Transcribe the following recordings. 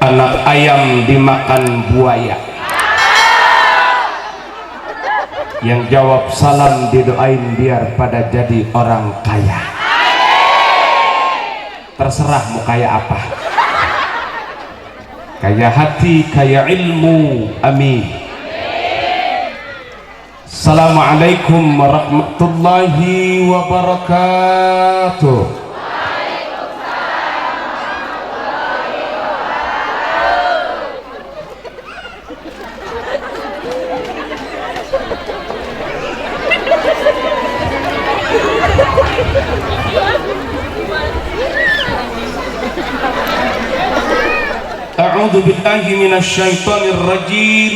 anak ayam dimakan buaya. Yang jawab salam didoain biar pada jadi orang kaya. Terserah mau kaya apa, kaya hati, kaya ilmu, amin. Assalamualaikum warahmatullahi wabarakatuh. A'udzu billahi minasyaitonir rajim.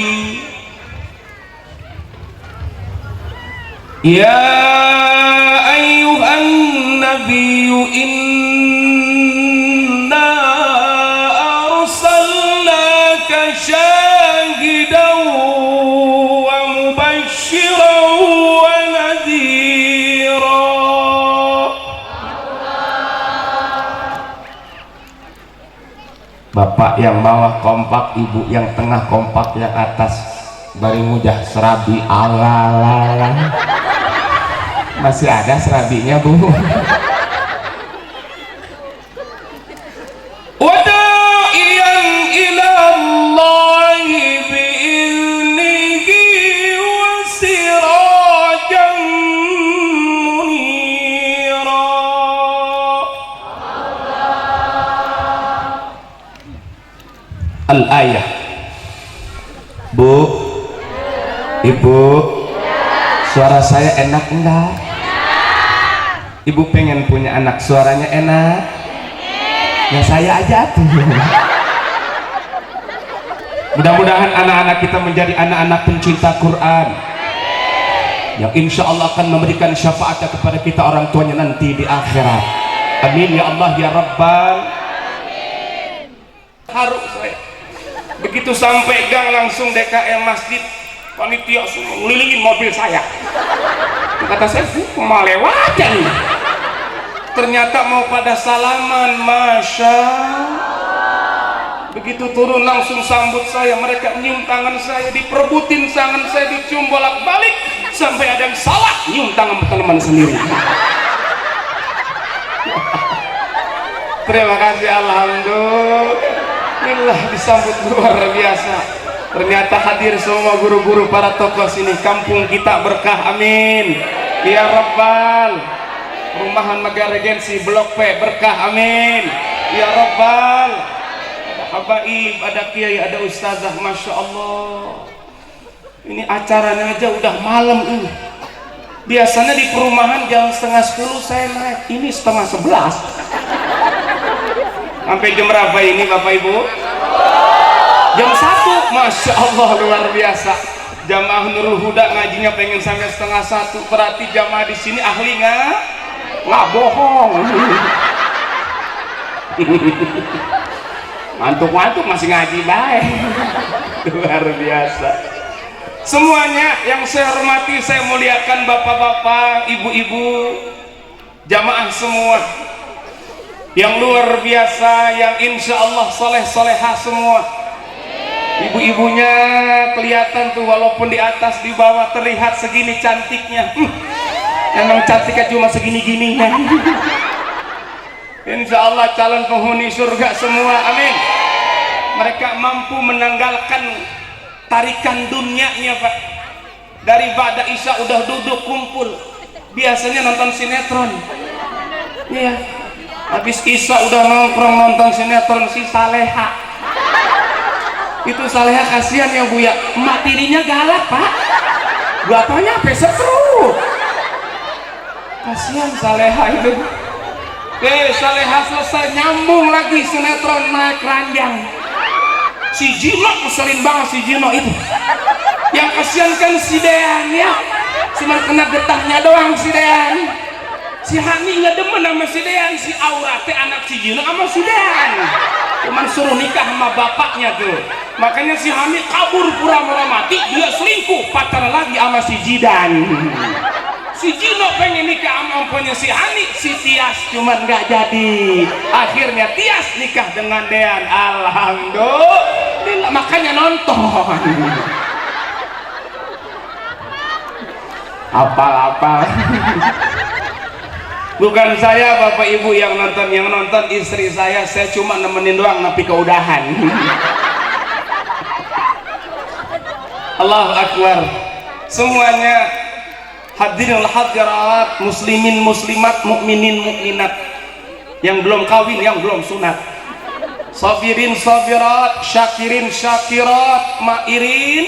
Ya ayyuhan nabiyyu inna arsalnaka syahidan wa mubasysyiran wa nadhira. Bapak yang bawah kompak, ibu yang tengah kompak, yang atas bari mujah serabi ala. Masih ada serabinya, Bu? Wada'iyan ilallahi bi'iznihi wa sirajan munira. Al-ayah. Bu, ibu, suara saya enak enggak? Ibu pengen punya anak suaranya enak? Ya saya aja tuh. Mudah-mudahan anak-anak kita menjadi anak-anak pencinta Quran yang insya Allah akan memberikan syafaatnya kepada kita orang tuanya nanti di akhirat. Amin ya Allah ya Rabbal. Haru saya begitu sampai gang langsung DKM masjid, panitia semua ngelilingin mobil saya. Kata saya, melewatkan. Ternyata mau pada salaman, masya. Begitu turun langsung sambut saya, mereka nyium tangan saya, diperbutin tangan saya, dicium bolak-balik, sampai ada yang salah nyium tangan teman sendiri. Terima kasih, alhamdulillah disambut luar biasa. Ternyata hadir semua guru-guru para tokoh sini. Kampung kita berkah, amin ya Rabbal. Perumahan Mega Regensi Blok P berkah, amin ya Rabbal. Ada habaib, ada kiai, ada ustazah, masya Allah. Ini acaranya aja udah malam ini. Biasanya di perumahan jam 10:30 saya naik, ini 10:30. Sampai jam berapa ini Bapak Ibu? Jam 1, masya Allah luar biasa. Jamaah Nurul Huda ngajinya pengen sampai 12:30. Berarti jamaah di sini ahli nggak bohong. Mantuk-mantuk masih ngaji baik. Luar biasa. Semuanya yang saya hormati, saya muliakan, bapak-bapak, ibu-ibu, jamaah semua yang luar biasa, yang insya Allah soleh-solehah semua. Ibu-ibunya kelihatan tuh, walaupun di atas di bawah terlihat segini cantiknya. Emang cantiknya cuma segini-gininya. Insya Allah calon penghuni surga semua, amin. Mereka mampu menanggalkan tarikan dunianya, Pak. Dari ba'da isya udah duduk kumpul. Biasanya nonton sinetron. Iya. Habis isya udah nongkrong nonton sinetron si Saleha. Itu Saleha kasihan ya Bu ya, emak tirinya galak Pak, bapaknya pesetruk, kasihan Saleha itu. Saleha selesai nyambung lagi sinetron naik ranjang. Si Jino ngeselin banget, si Jino itu. Yang kasihan kan si Dean ya, cuma kena getahnya doang si Dean. Si Hani nggak demen sama si Dean, si Aura teh anak si Jino sama si Dean. Cuman suruh nikah sama bapaknya tuh. Makanya si Hani kabur pura-pura mati, dia selingkuh pacaran lagi sama si Jidan. Si Gino pengen nikah sama empunya si Hani, si Tias cuman nggak jadi. Akhirnya Tias nikah dengan Dean. Alhamdulillah, makanya nonton. Apal-apal. Bukan saya bapak ibu yang nonton istri saya cuma nemenin doang tapi keudahan. Allahu Akbar. Semuanya hadirin hadirat, muslimin muslimat, mukminin mukminat, yang belum kawin, yang belum sunat, sabirin sabirat, syakirin syakirat, mairin.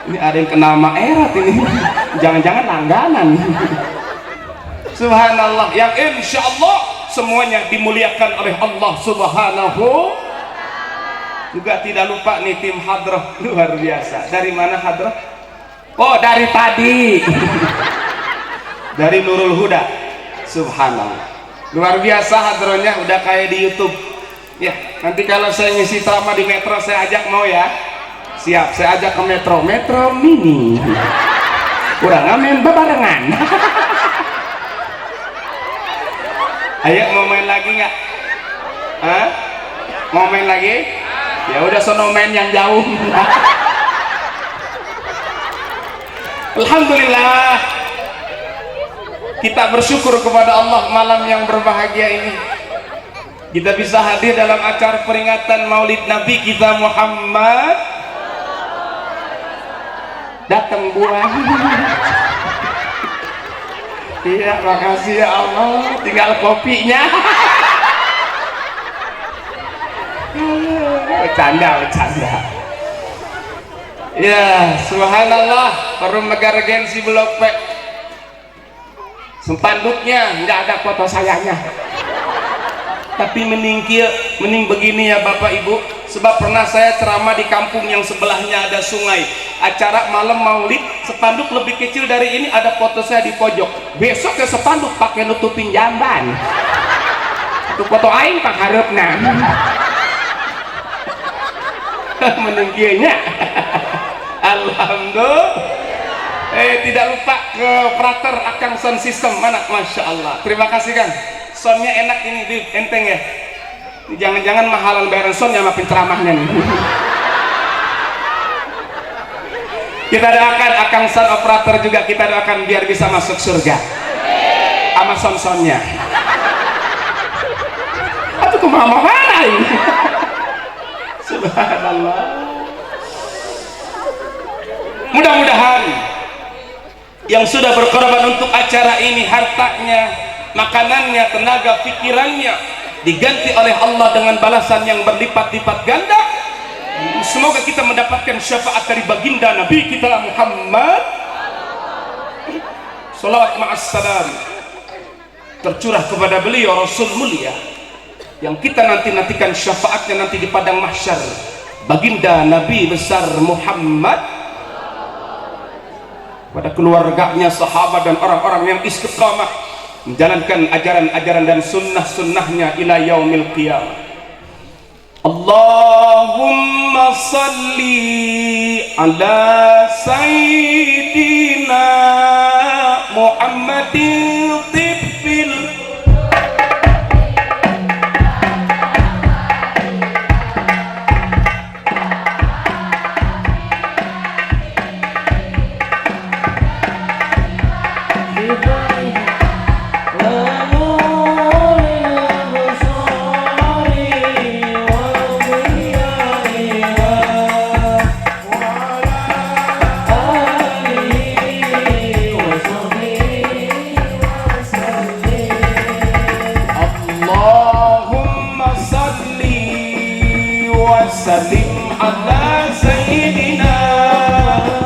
Ini ada yang kena maerat ini. Jangan-jangan langganan. Subhanallah, yang insya Allah semuanya dimuliakan oleh Allah Subhanahu. Juga tidak lupa nih tim hadrah luar biasa. Dari mana hadrah? Oh, dari tadi. Dari Nurul Huda. Subhanallah, luar biasa hadrohnya, udah kayak di YouTube ya. Nanti kalau saya ngisi ceramah di Metro saya ajak, mau ya? Siap, saya ajak ke Metro Mini. Kurang ngamen bebarengan. Ayo, mau main lagi nggak? Hah? Mau main lagi? Ya udah, sono main yang jauh. Alhamdulillah, kita bersyukur kepada Allah malam yang berbahagia ini. Kita bisa hadir dalam acara peringatan Maulid Nabi kita Muhammad. Datang buah. Iya, makasih ya Allah. Tinggal kopinya. Bercanda. Ya, subhanallah, Forum Negara Gensi Blok P. Spanduknya nggak ada foto sayanya. Tapi mending begini ya Bapak Ibu, sebab pernah saya ceramah di kampung yang sebelahnya ada sungai. Acara malam Maulid, spanduk lebih kecil dari ini, ada foto saya di pojok. Besok ke spanduk pakai nutupin jamban. Itu foto aing pak harapna. Menungginya. Alhamdulillah. Tidak lupa ke Prater Akang Sound System, mana? Masya Allah, terima kasih Kang. Soundnya enak ini, enteng ya. Jangan-jangan mahalan bayaran soundnya sama penceramahnya nih. Kita doakan Akang Sound Operator juga, kita doakan biar bisa masuk surga sama sound-soundnya. Aduh, kumaha marah ini. Subhanallah. Mudah-mudahan yang sudah berkorban untuk acara ini, hartanya, makanannya, tenaga pikirannya diganti oleh Allah dengan balasan yang berlipat-lipat ganda. Semoga kita mendapatkan syafaat dari baginda Nabi kita Muhammad. Salawat ma'assalam tercurah kepada beliau Rasul mulia yang kita nantikan syafaatnya nanti di padang mahsyar. Baginda Nabi besar Muhammad, pada keluarganya, sahabat dan orang-orang yang istiqamah menjalankan ajaran-ajaran dan sunnah-sunnahnya ila yaumil qiyamah. Allahumma salli ala sayyidina Muhammadin tibbil salim ala sayyidina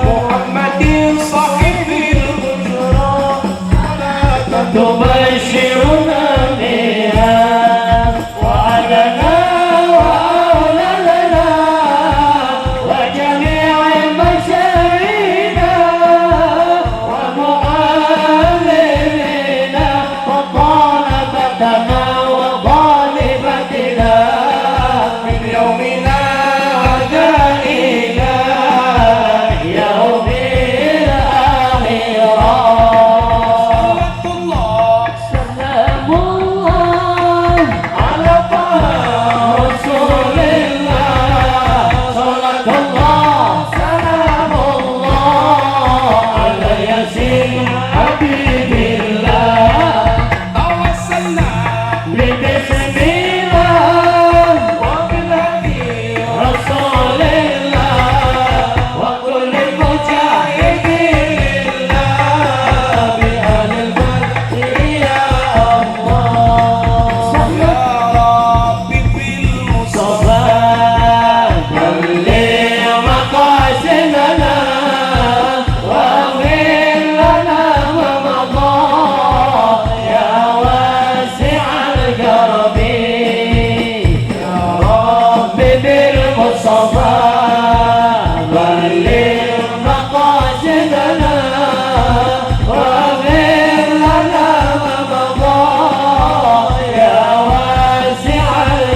Muhammadin sahibil bushra tubashiruna biha wa adana wa awlalana wa jami'il basharina wa mu'allimina wa talabatana wa talibatina min yawmina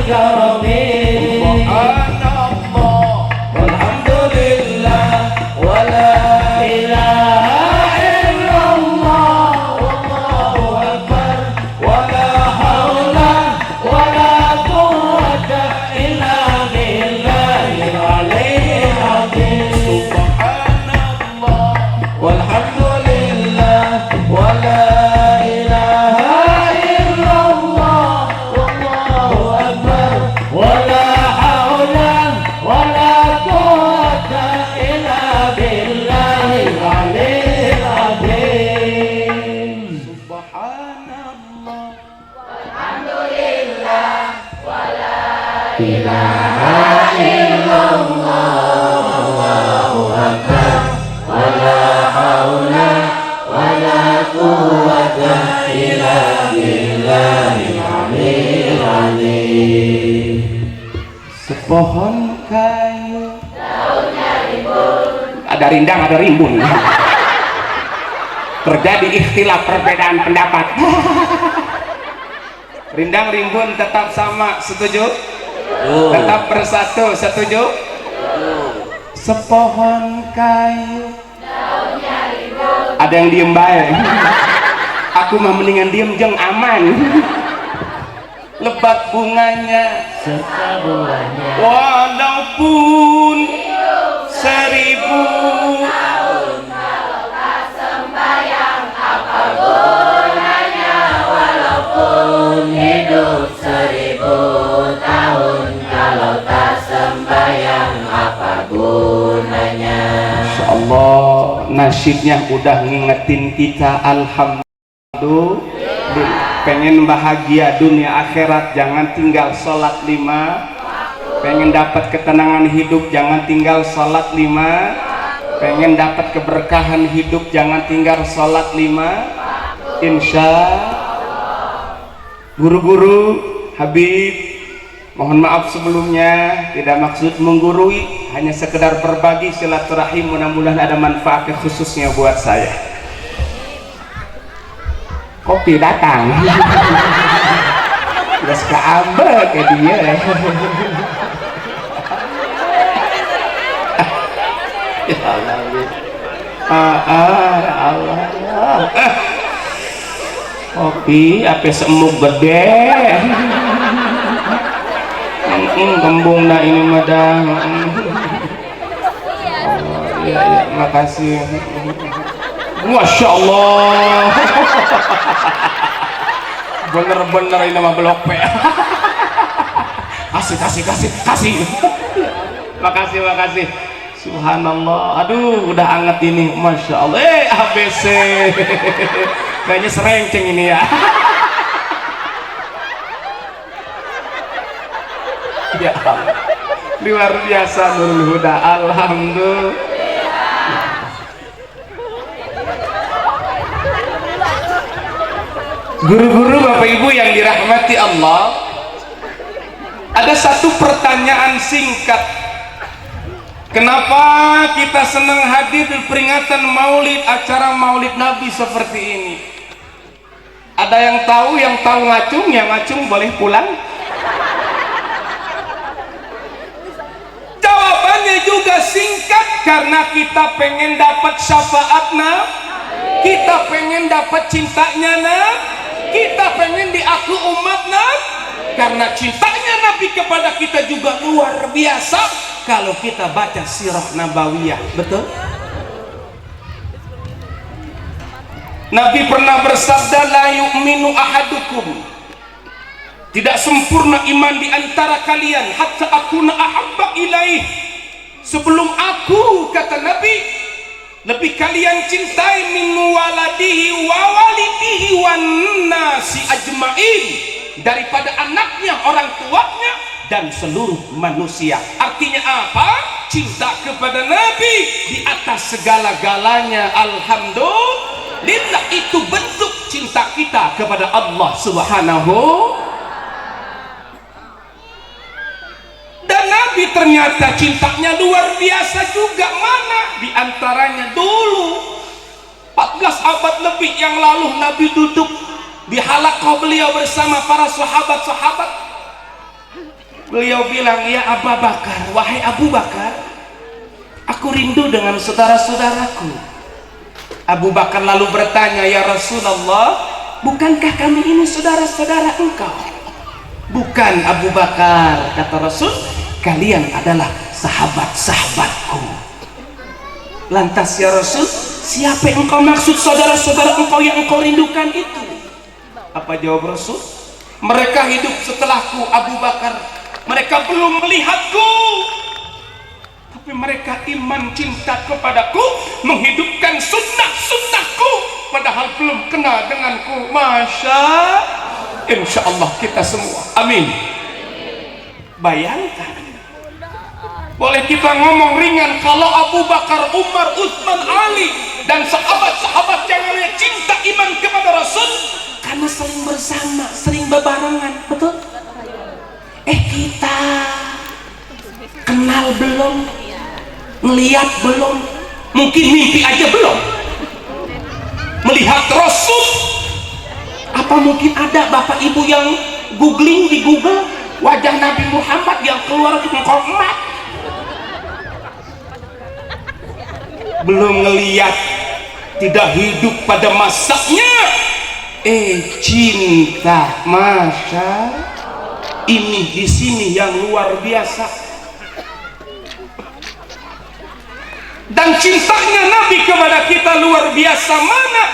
karomin. Subhanallah Walhamdulillah wa la ilaha illallah wallahu akbar wa la haula wa la quwwata illa billahil aliyyil azim. Subhanallah Walhamdulillah wa la ilaha illallah wallahu akbar wa la haula wa la quwwata illa billahil aliyyil azim. Subhanallah Ilaha illallah wallahu akbar wa la haula wa la quwwata illa billahil aliyyil azim. sepohon kayu ada rindang ada rimbun terjadi ikhtilaf perbedaan pendapat rindang rimbun tetap sama, setuju? Tetap bersatu, setuju? Sepohon kayu ada yang diem baik aku mah mendingan diem jeng aman lebat bunganya Serta buahnya walaupun 1000 pun hidup 1000 tahun kalau tak sembahyang apa gunanya. Insyaallah nasyidnya udah ngingetin kita. Alhamdulillah, pengen bahagia dunia akhirat jangan tinggal sholat 5, pengen dapat ketenangan hidup jangan tinggal sholat 5, pengen dapat keberkahan hidup jangan tinggal sholat 5. Insya guru-guru Habib, mohon maaf sebelumnya, tidak maksud menggurui, hanya sekedar berbagi silaturahim, mudah-mudahan ada manfaatnya khususnya buat saya. Kopi datang udah suka ambek ke dia ya Allah ya Allah kopi apa semuk gede kembung nah ini madang. Iya ya makasih. Masya Allah bener-bener ini mah blok P. kasih makasih subhanallah. Aduh udah anget ini Masya Allah. ABC kayaknya serenceng ini ya. Ya Allah luar biasa Nurul Huda. Alhamdulillah. Guru-guru Bapak Ibu yang dirahmati Allah, ada satu pertanyaan singkat. Kenapa kita senang hadir di peringatan maulid, acara maulid Nabi seperti ini? Ada yang tahu ngacung, yang ngacung boleh pulang. Jawabannya juga singkat, karena kita pengen dapat syafaatnya, kita pengen dapat cintanya kita pengen diaku umatnya. Karena cintanya Nabi kepada kita juga luar biasa kalau kita baca sirah nabawiyah. Betul? Nabi pernah bersabda, la yu'minu ahadukum, tidak sempurna iman di antara kalian hatta akuna ahabba ilaih, sebelum aku, kata Nabi, lebih kalian cintai min waladihi wa walidihi wan nasi ajmain, daripada anaknya, orang tuanya, dan seluruh manusia. Artinya apa? Cinta kepada Nabi di atas segala-galanya. Alhamdulillah, itu bentuk cinta kita kepada Allah Subhanahu. Dan Nabi ternyata cintanya luar biasa juga. Mana? Di antaranya dulu 14 abad lebih yang lalu Nabi duduk di halaqah beliau bersama para sahabat-sahabat. Beliau bilang, ya Abu Bakar, wahai Abu Bakar, aku rindu dengan saudara-saudaraku. Abu Bakar lalu bertanya, ya Rasulullah, bukankah kami ini saudara-saudara engkau? Bukan Abu Bakar, kata Rasul, kalian adalah sahabat-sahabatku. Lantas ya Rasul, siapa yang engkau maksud saudara-saudara engkau yang engkau rindukan itu? Apa jawab Rasul? Mereka hidup setelahku Abu Bakar. Mereka belum melihatku, tapi mereka iman cinta kepadaku, menghidupkan sunnah-sunnahku, padahal belum kenal denganku. Insya Allah kita semua, amin. Bayangkan, boleh kita ngomong ringan kalau Abu Bakar, Umar, Utsman, Ali dan sahabat-sahabat yang lainnya cinta iman kepada Rasul karena sering bersama, sering bebarengan, betul? Kita kenal belum, ngelihat belum, mungkin mimpi aja belum melihat Rasul. Apa mungkin ada bapak ibu yang googling di Google wajah Nabi Muhammad yang keluar di emat? Belum ngelihat, tidak hidup pada masanya. Cinta, masya ini di sini yang luar biasa. Dan cintanya Nabi kepada kita luar biasa mana?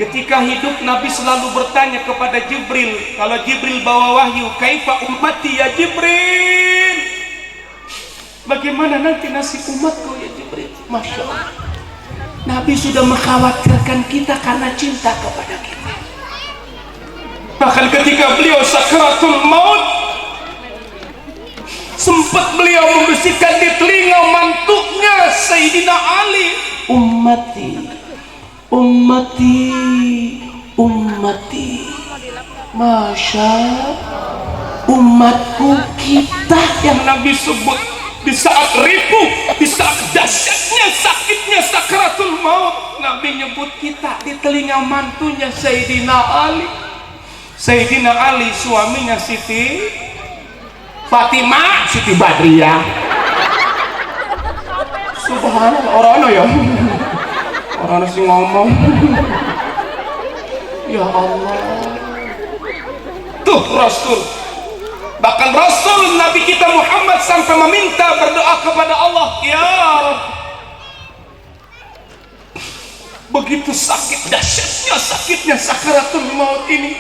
Ketika hidup Nabi selalu bertanya kepada Jibril, kalau Jibril bawa wahyu, kaifa ummati ya Jibril, bagaimana nanti nasib umatku ya Jibril? Masya Allah, Nabi sudah mengkhawatirkan kita karena cinta kepada kita. Bahkan ketika beliau sakaratul maut, sempat beliau membisikkan di telinga mantunya Sayyidina Ali, ummati, ummati, ummati. Masya, umatku, kita yang Nabi sebut di saat ripuh, di saat dahsyatnya sakitnya sakaratul maut, Nabi nyebut kita di telinga mantunya Sayyidina Ali. Sayyidina Ali suaminya Siti Fatimah, Siti Badriah. Subhanallah, orang ya, orang sih ngomong. Ya Allah, tuh Rasul, bahkan Rasul Nabi kita Muhammad sampai meminta berdoa kepada Allah, ya Rabb, begitu sakit dahsyatnya sakitnya sakaratul maut ini,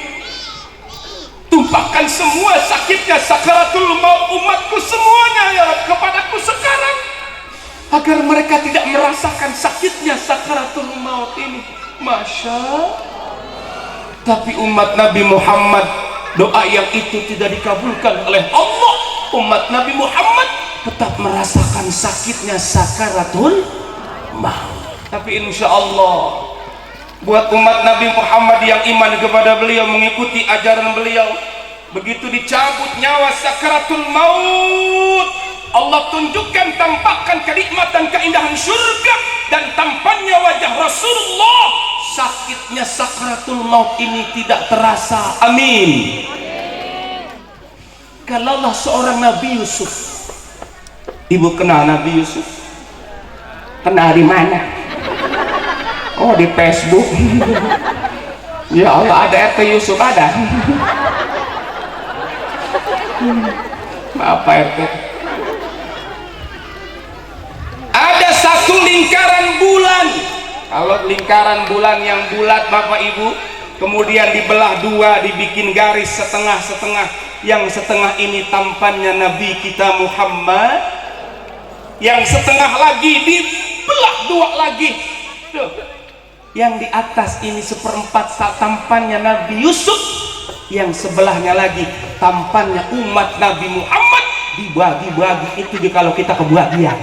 tumpahkan semua sakitnya sakaratul maut umatku semuanya ya Rabb kepadaku sekarang, agar mereka tidak merasakan sakitnya sakaratul maut ini. Masya. Tapi umat Nabi Muhammad, doa yang itu tidak dikabulkan oleh Allah. Umat Nabi Muhammad tetap merasakan sakitnya sakaratul maut. Tapi insya Allah buat umat Nabi Muhammad yang iman kepada beliau, mengikuti ajaran beliau, begitu dicabut nyawa sakaratul maut, Allah tunjukkan, tampakkan kenikmatan keindahan surga dan tampannya wajah Rasulullah, sakitnya sakaratul maut ini tidak terasa. Amin. Kalaulah seorang Nabi Yusuf, ibu kenal Nabi Yusuf? Kenal di mana? Oh, di Facebook. Ya Allah, ada RT Yusuf, ada. Maaf Pak RT. Ada satu lingkaran bulan. Kalau lingkaran bulan yang bulat Bapak Ibu, kemudian dibelah dua, dibikin garis setengah-setengah. Yang setengah ini tampannya Nabi kita Muhammad, yang setengah lagi dibelah dua lagi. Tuh. Yang di atas ini seperempat tampannya Nabi Yusuf, yang sebelahnya lagi tampannya umat Nabi Muhammad, dibagi-bagi. Itu kalau kita kebahagiaan.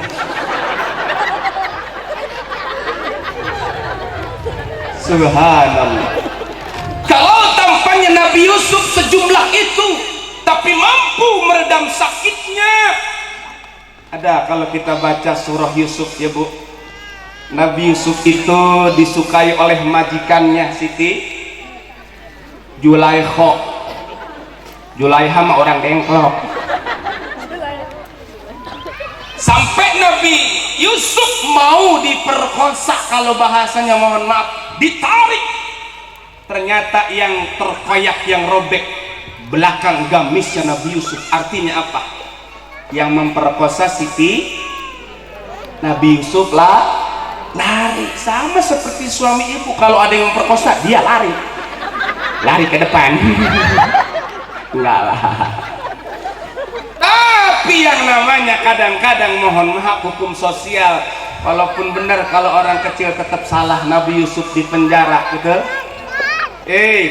Subhanallah. Kalau tampannya Nabi Yusuf sejumlah itu, tapi mampu meredam sakitnya. Ada kalau kita baca surah Yusuf ya Bu, Nabi Yusuf itu disukai oleh majikannya Siti Julaikha. Julaikha mah orang dengklok. Nabi Yusuf mau diperkosa, kalau bahasanya mohon maaf ditarik, ternyata yang terkoyak, yang robek belakang gamisnya Nabi Yusuf. Artinya apa? Yang memperkosa Siti Nabi Yusuf lari. Sama seperti suami ibu, kalau ada yang memperkosa dia lari ke depan. Enggak lah. Tapi yang namanya kadang-kadang mohon maaf hukum sosial, walaupun benar kalau orang kecil tetap salah. Nabi Yusuf di penjara gitu.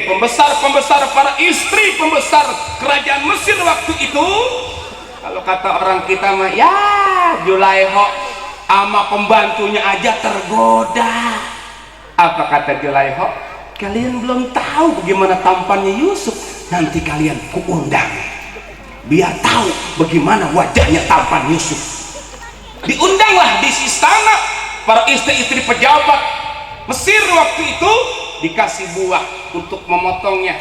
Pembesar para istri, pembesar kerajaan Mesir waktu itu, kalau kata orang kita mah ya Julaiho ama pembantunya aja tergoda. Apa kata Julaiho? Kalian belum tahu bagaimana tampannya Yusuf, nanti kalian kuundang biar tahu bagaimana wajahnya tampan Yusuf. Diundanglah di istana para istri-istri pejabat Mesir waktu itu, dikasih buah untuk memotongnya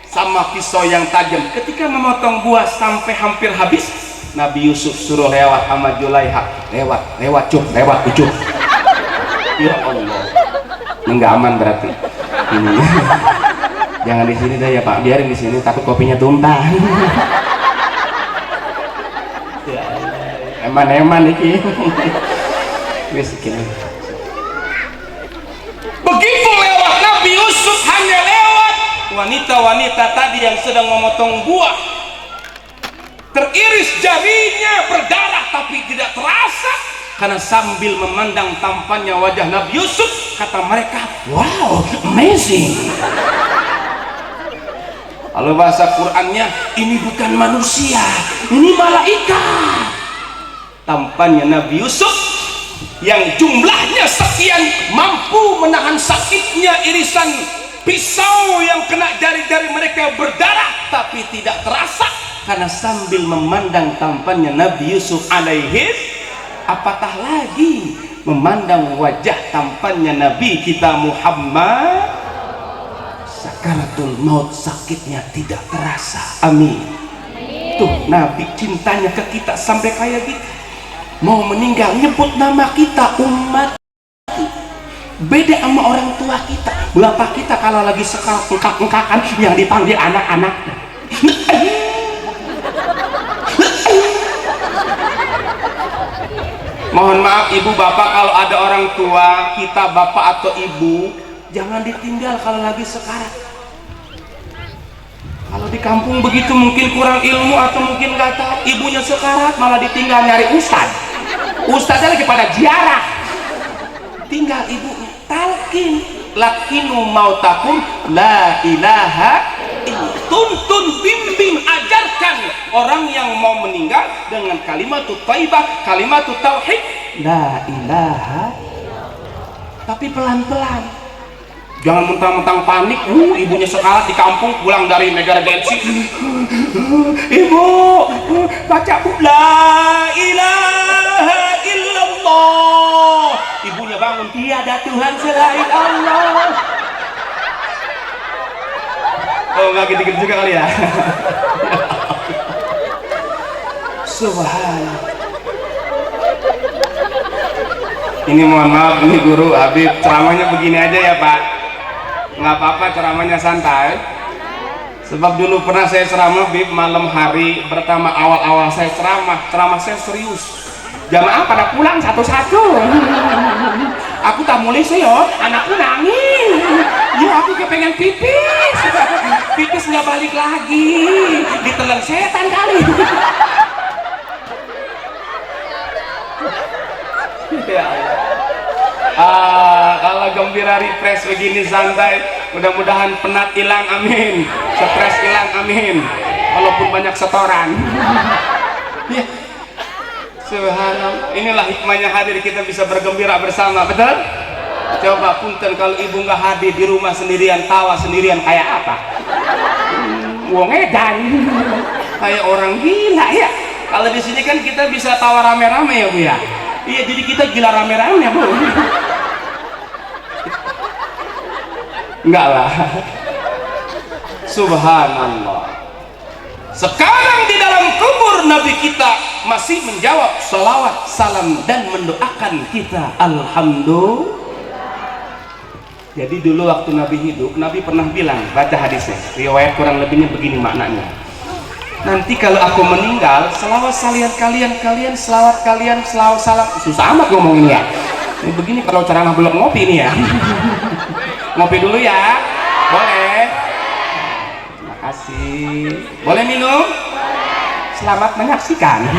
sama pisau yang tajam. Ketika memotong buah sampai hampir habis, Nabi Yusuf suruh lewat sama Julaiha, lewat ucup. Ya Allah, enggak aman berarti ini. Jangan di sini dah ya Pak, biarin di sini, takut kopinya tumpah. Eman iki. Wis iki. Begitu lewat Nabi Yusuf, hanya lewat wanita-wanita tadi yang sedang memotong buah, teriris jarinya berdarah tapi tidak terasa, karena sambil memandang tampannya wajah Nabi Yusuf, kata mereka, wow, amazing. Kalau bahasa Qur'annya, ini bukan manusia, ini malaikat. Tampannya Nabi Yusuf yang jumlahnya sekian mampu menahan sakitnya irisan pisau yang kena jari-jari mereka berdarah tapi tidak terasa, karena sambil memandang tampannya Nabi Yusuf alaihi, apatah lagi memandang wajah tampannya Nabi kita Muhammad. Sakaratul maut, sakitnya tidak terasa. Amin. Tuh Nabi cintanya ke kita sampai kayak gitu, mau meninggal nyebut nama kita umat. Beda sama orang tua kita, bapak kita kalau lagi engkak-engkakan yang dipanggil anak-anaknya. Mohon maaf ibu bapak, kalau ada orang tua kita, bapak atau ibu, jangan ditinggal kalau lagi sekarat. Kalau di kampung begitu mungkin kurang ilmu atau mungkin nggak tahu, ibunya sekarat malah ditinggal nyari ustadznya lagi pada ziarah, tinggal ibunya. Talqin lakinu mautakum la ilaha illallah. Tuntun, bimbing, ajarkan orang yang mau meninggal dengan kalimat thayyibah, kalimat tauhid la ilaha, tapi pelan-pelan. Jangan mentang-mentang panik, ibunya sekarat di kampung pulang dari negara gengsi. Ibu, baca la ilaha illallah. Ibunya bangun, tiada Tuhan selain Allah. Oh, nggak gitu-gitu juga kali ya. Subhanallah. Ini mohon maaf, ini guru Habib ceramahnya begini aja ya Pak, nggak apa-apa ceramahnya santai. Sebab dulu pernah saya ceramah Habib malam hari pertama, awal-awal saya ceramah saya serius, jamaah pada pulang satu-satu. Aku tak mulai saya, anakku nangis, ya aku kepengen pipis nggak balik lagi, ditelan setan kali. Ya Allah. Kalau gembira refresh begini santai, mudah-mudahan penat hilang, amin, stres hilang, amin, walaupun banyak setoran. Ya, subhanallah, inilah hikmahnya hadir, kita bisa bergembira bersama, betul? Coba punten kalau ibu nggak hadir di rumah sendirian, tawa sendirian kayak apa? Wong edan, kayak orang gila ya. Kalau di sini kan kita bisa tawa rame-rame ya Bu ya. Iya, jadi kita gila rame-rame Bu. Enggak lah. Subhanallah. Sekarang di dalam kubur Nabi kita masih menjawab salawat, salam, dan mendoakan kita. Alhamdulillah. Jadi dulu waktu Nabi hidup, Nabi pernah bilang, baca hadisnya, riwayat kurang lebihnya begini maknanya. Nanti kalau aku meninggal, selawat kalian, selawat kalian, selawat salam. Susah amat ngomong ini ya. Ini begini kalau ceramah belum ngopi ini ya. Ngopi dulu ya. Boleh. Terima kasih. Boleh minum? Selamat menyaksikan.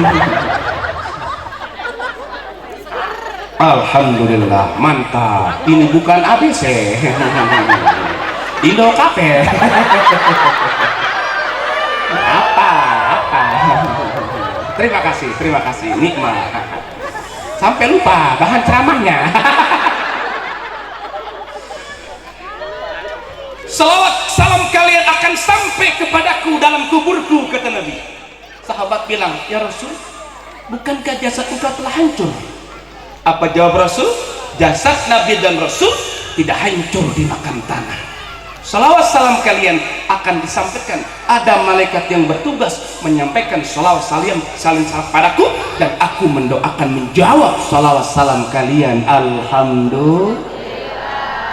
Alhamdulillah, mantap. Ini bukan ABC. Indo Cafe. Apa? Terima kasih, nikmat. Sampai lupa bahan ceramahnya. Salawat salam kalian akan sampai kepadaku dalam kuburku, kata Nabi. Sahabat bilang, ya Rasul, bukankah jasad engkau telah hancur? Apa jawab Rasul? Jasad Nabi dan Rasul tidak hancur dimakan tanah. Salawat salam kalian akan disampaikan. Ada malaikat yang bertugas menyampaikan salawat salam padaku, dan aku mendoakan menjawab salawat salam kalian. Alhamdulillah.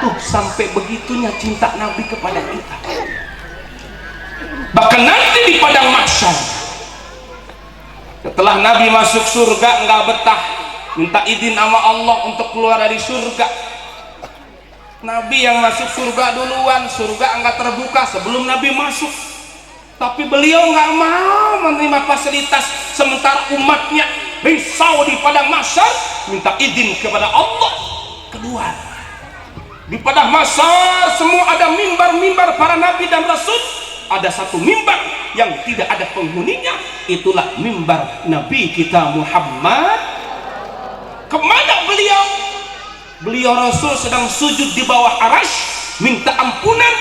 Tuh, sampai begitunya cinta Nabi kepada kita. Bahkan nanti di padang mahsyar, setelah Nabi masuk surga nggak betah, minta izin sama Allah untuk keluar dari surga. Nabi yang masuk surga duluan, surga enggak terbuka sebelum Nabi masuk. Tapi beliau nggak mau menerima fasilitas, sementara umatnya risau di padang mahsyar, minta izin kepada Allah keluar. Di padang mahsyar semua ada mimbar-mimbar para nabi dan rasul. Ada satu mimbar yang tidak ada penghuninya, itulah mimbar Nabi kita Muhammad. Kemana beliau? Beliau Rasul sedang sujud di bawah arash, minta ampunan,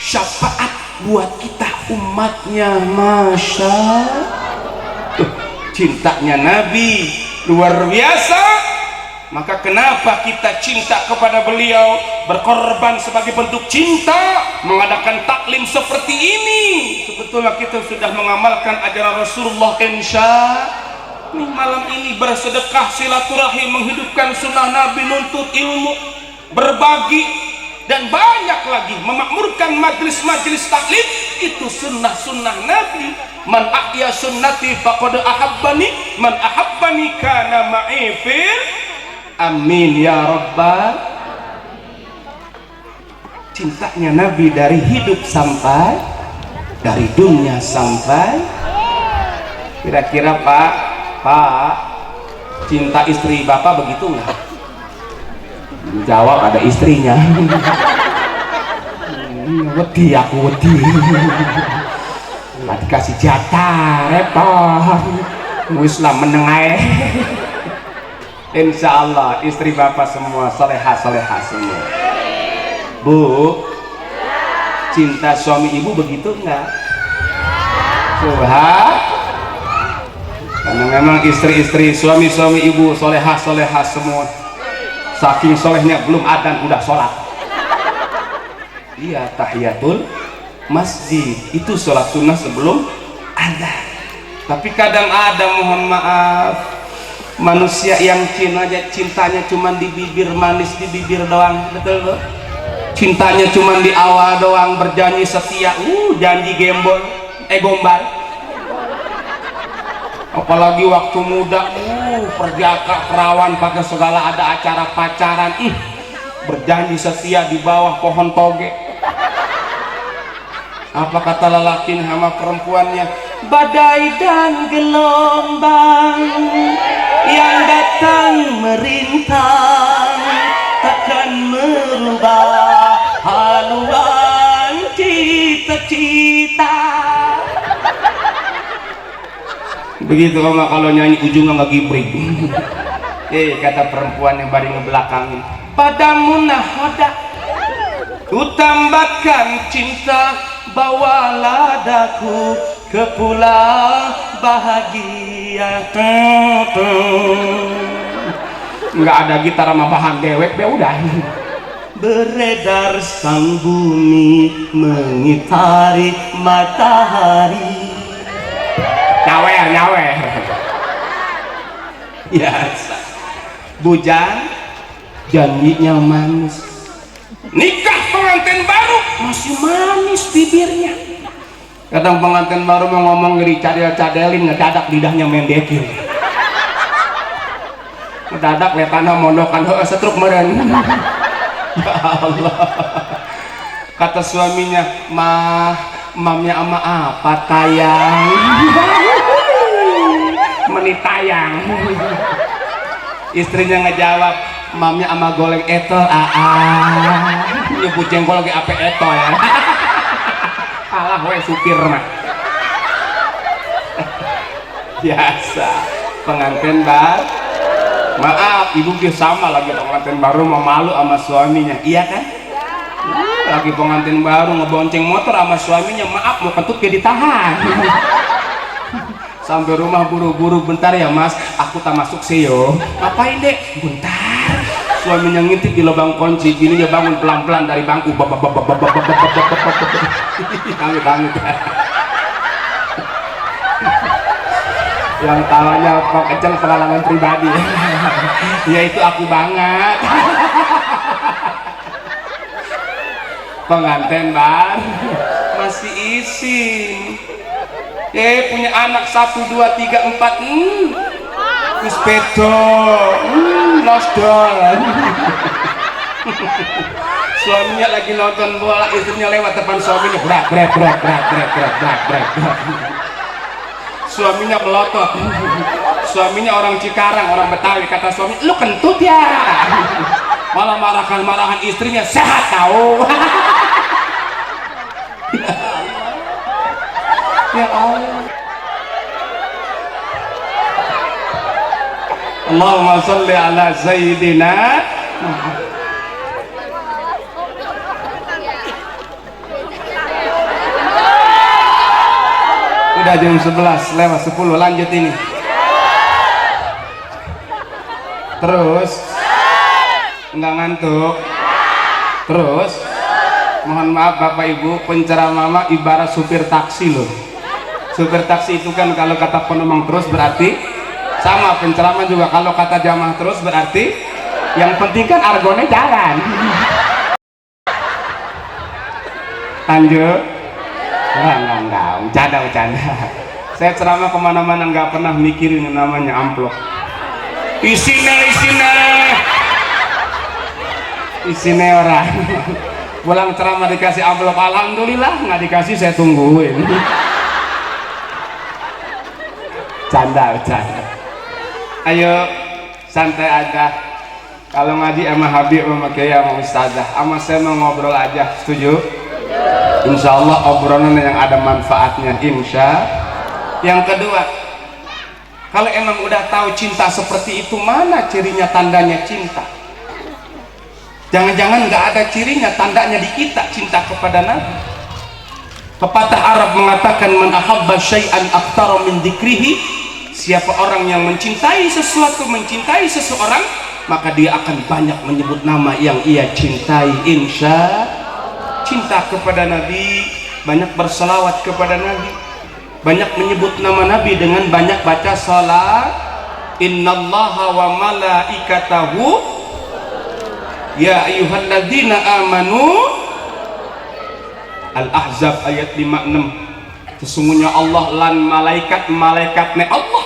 syafaat buat kita umatnya. Masya Allah, cintanya Nabi luar biasa. Maka kenapa kita cinta kepada beliau, berkorban sebagai bentuk cinta, mengadakan taklim seperti ini? Sebetulnya kita sudah mengamalkan ajaran Rasulullah. Nih malam ini bersedekah, silaturahim, menghidupkan sunnah Nabi, nuntut ilmu, berbagi, dan banyak lagi memakmurkan majlis-majlis taklim. Itu sunnah-sunnah Nabi. Man ahya sunnati faqad ahabbani, man ahabbani kana ma'i fil. Amin ya Rabbal. Cintanya Nabi dari hidup sampai, dari dunia sampai. Kira-kira Pak, cinta istri Bapak begitu nggak? Jawab ada istrinya. Wedi aku wedi. Nggak dikasih jatah, repot. Islam menengai. Insya Allah istri Bapak semua solehah semua. Bu, cinta suami ibu begitu enggak? Karena memang istri-istri, suami-suami ibu solehah semua. Saking solehnya belum adzan udah sholat. Iya, tahiyatul masjid itu sholat sunnah sebelum adzan. Tapi kadang ada, mohon maaf, manusia yang cintanya cuma di bibir, manis di bibir doang. Betul loh? Cintanya cuma di awal doang, berjanji setia, janji gombal. Apalagi waktu muda, perjaka perawan pakai segala, ada acara pacaran, berjanji setia di bawah pohon toge. Apa kata lelaki sama perempuannya? Badai dan gelombang yang datang merintang takkan merubah haluan cita-cita. Begitu kalau nyanyi ujungnya nggak gibrig. Kata perempuan yang baru ngebelakangin, padamu nahoda utambahkan cinta, bawalah daku ke pulau bahagia. Nggak ada gitar sama bahan dewek, be udah. Beredar sang bumi mengitari matahari. Nyawer biasa bujang janjinya manis, nikah pengantin baru masih manis bibirnya. Kadang pengantin baru mau ngomong ngeri cadel-cadelin, ngedadak lidahnya mendekin, ngedadak liat tanah mondokan setruk meren. Ya Allah, kata suaminya, mamnya ama apa tayang, menitayang. Istrinya ngejawab, mamnya ama goleng etol nyebut jengkol lagi apa etol ya. Alah we supir mah. Biasa pengantin baru, maaf ibu dia sama lagi pengantin baru mau malu sama suaminya, iya kan? Lagi pengantin baru ngebonceng motor sama suaminya, maaf mau kentut dia ditahan. Sampai rumah buru-buru, bentar ya mas, aku tak masuk seyo. Ngapain dek? Bentar. Suaminya ngintip di lubang kunci, bininya bangun pelan-pelan dari bangku. Bangun. Yang tawanya kok kecil pengalaman pribadi. Ya itu aku banget. Pengantin baru masih isin. Punya anak 1, 2, 3, 4 wis pedo losdol. Suaminya lagi nonton bola, istrinya lewat depan suaminya brak. Suaminya melotot. Suaminya orang Cikarang, orang Betawi, kata suami, lu kentut ya. Malah marahan istrinya, sehat tahu. Ya Allah. Allahumma sholli ala sayyidina. Udah jam 11 lewat 10, lanjut ini. Terus enggak ngantuk. Terus mohon maaf Bapak Ibu, penceramah mama ibarat supir taksi loh. Supir taksi itu kan kalau kata penumpang terus berarti sama, penceramah juga kalau kata jamaah terus berarti yang penting kan argonya jalan. Lanjut. Enggak, bercanda. Saya ceramah kemana-mana nggak pernah mikirin yang namanya amplop. Isine orang. Pulang ceramah dikasih amplop, alhamdulillah, nggak dikasih saya tungguin. Canda. Ayo santai aja. Kalau ngaji sama Habib sama Kiai sama Ustazah, sama saya mau ngobrol aja, setuju? Insya Allah obrolan yang ada manfaatnya, insya. Yang kedua, kalau emang udah tahu cinta seperti itu, mana cirinya tandanya cinta? Jangan-jangan nggak ada cirinya, tandanya di kita cinta kepada Nabi. Pepatah Arab mengatakan, man ahabba syai'an aktsara min dzikrihi. Siapa orang yang mencintai sesuatu, mencintai seseorang, maka dia akan banyak menyebut nama yang ia cintai. Insya cinta kepada Nabi, banyak berselawat kepada Nabi, banyak menyebut nama Nabi dengan banyak baca salat. Innallaha wa malaikatahu ya ayyuhalladzina amanu. Al-Ahzab ayat 56. Sesungguhnya Allah lan malaikatnya Allah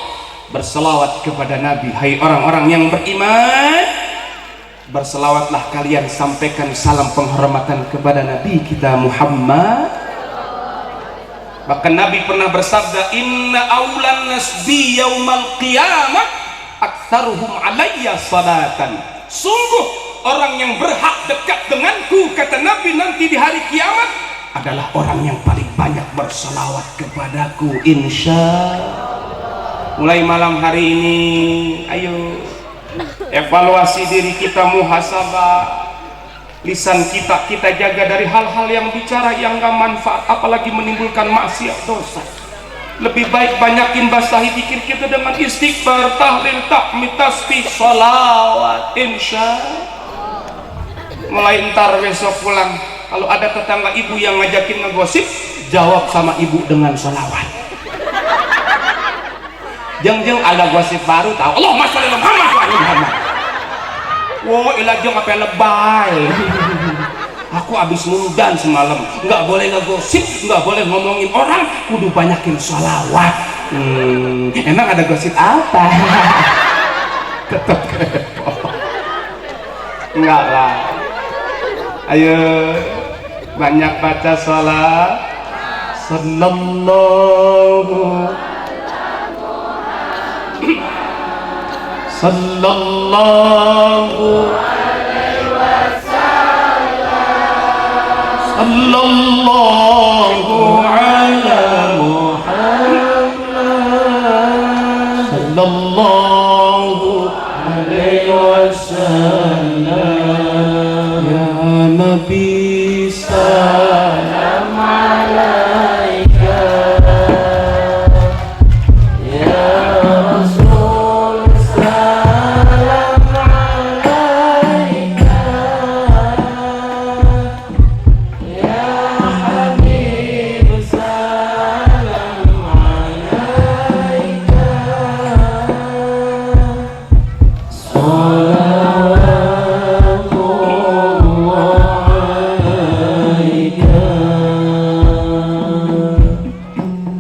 berselawat kepada Nabi. Hai orang-orang yang beriman, berselawatlah kalian, sampaikan salam penghormatan kepada Nabi kita Muhammad. Bahkan Nabi pernah bersabda, inna aulan nasbi yaumal qiyamah aktsaruhum alayya salatan. Sungguh orang yang berhak dekat denganku, kata Nabi, nanti di hari kiamat adalah orang yang paling banyak berselawat kepadaku. Insya mulai malam hari ini, ayo evaluasi diri kita, muhasabah lisan kita jaga dari hal-hal yang bicara yang gak manfaat, apalagi menimbulkan maksiat dosa. Lebih baik banyakin basahi pikir kita dengan istighfar, tahlil, tahmid, tasbih, sholawat. Insya mulai entar besok pulang, kalau ada tetangga ibu yang ngajakin ngegosip, jawab sama ibu dengan sholawat. jeng ada gosip baru tahu. Allahumma sholli ala Muhammad wa ala Muhammad. Wow, ilah jeng apa lebay. Aku abis nundan semalam, nggak boleh ngegosip, nggak boleh ngomongin orang, kudu banyakin sholawat. Emang ada gosip apa? Tetep kepo. Enggak lah. Ayo banyak baca sholawat. Sallallahu sallallahu sallallahu ala Muhammad sallallahu alaihi wasallam ya Nabi salam alaika ya Rasul salam alaika ya Habib salam alaika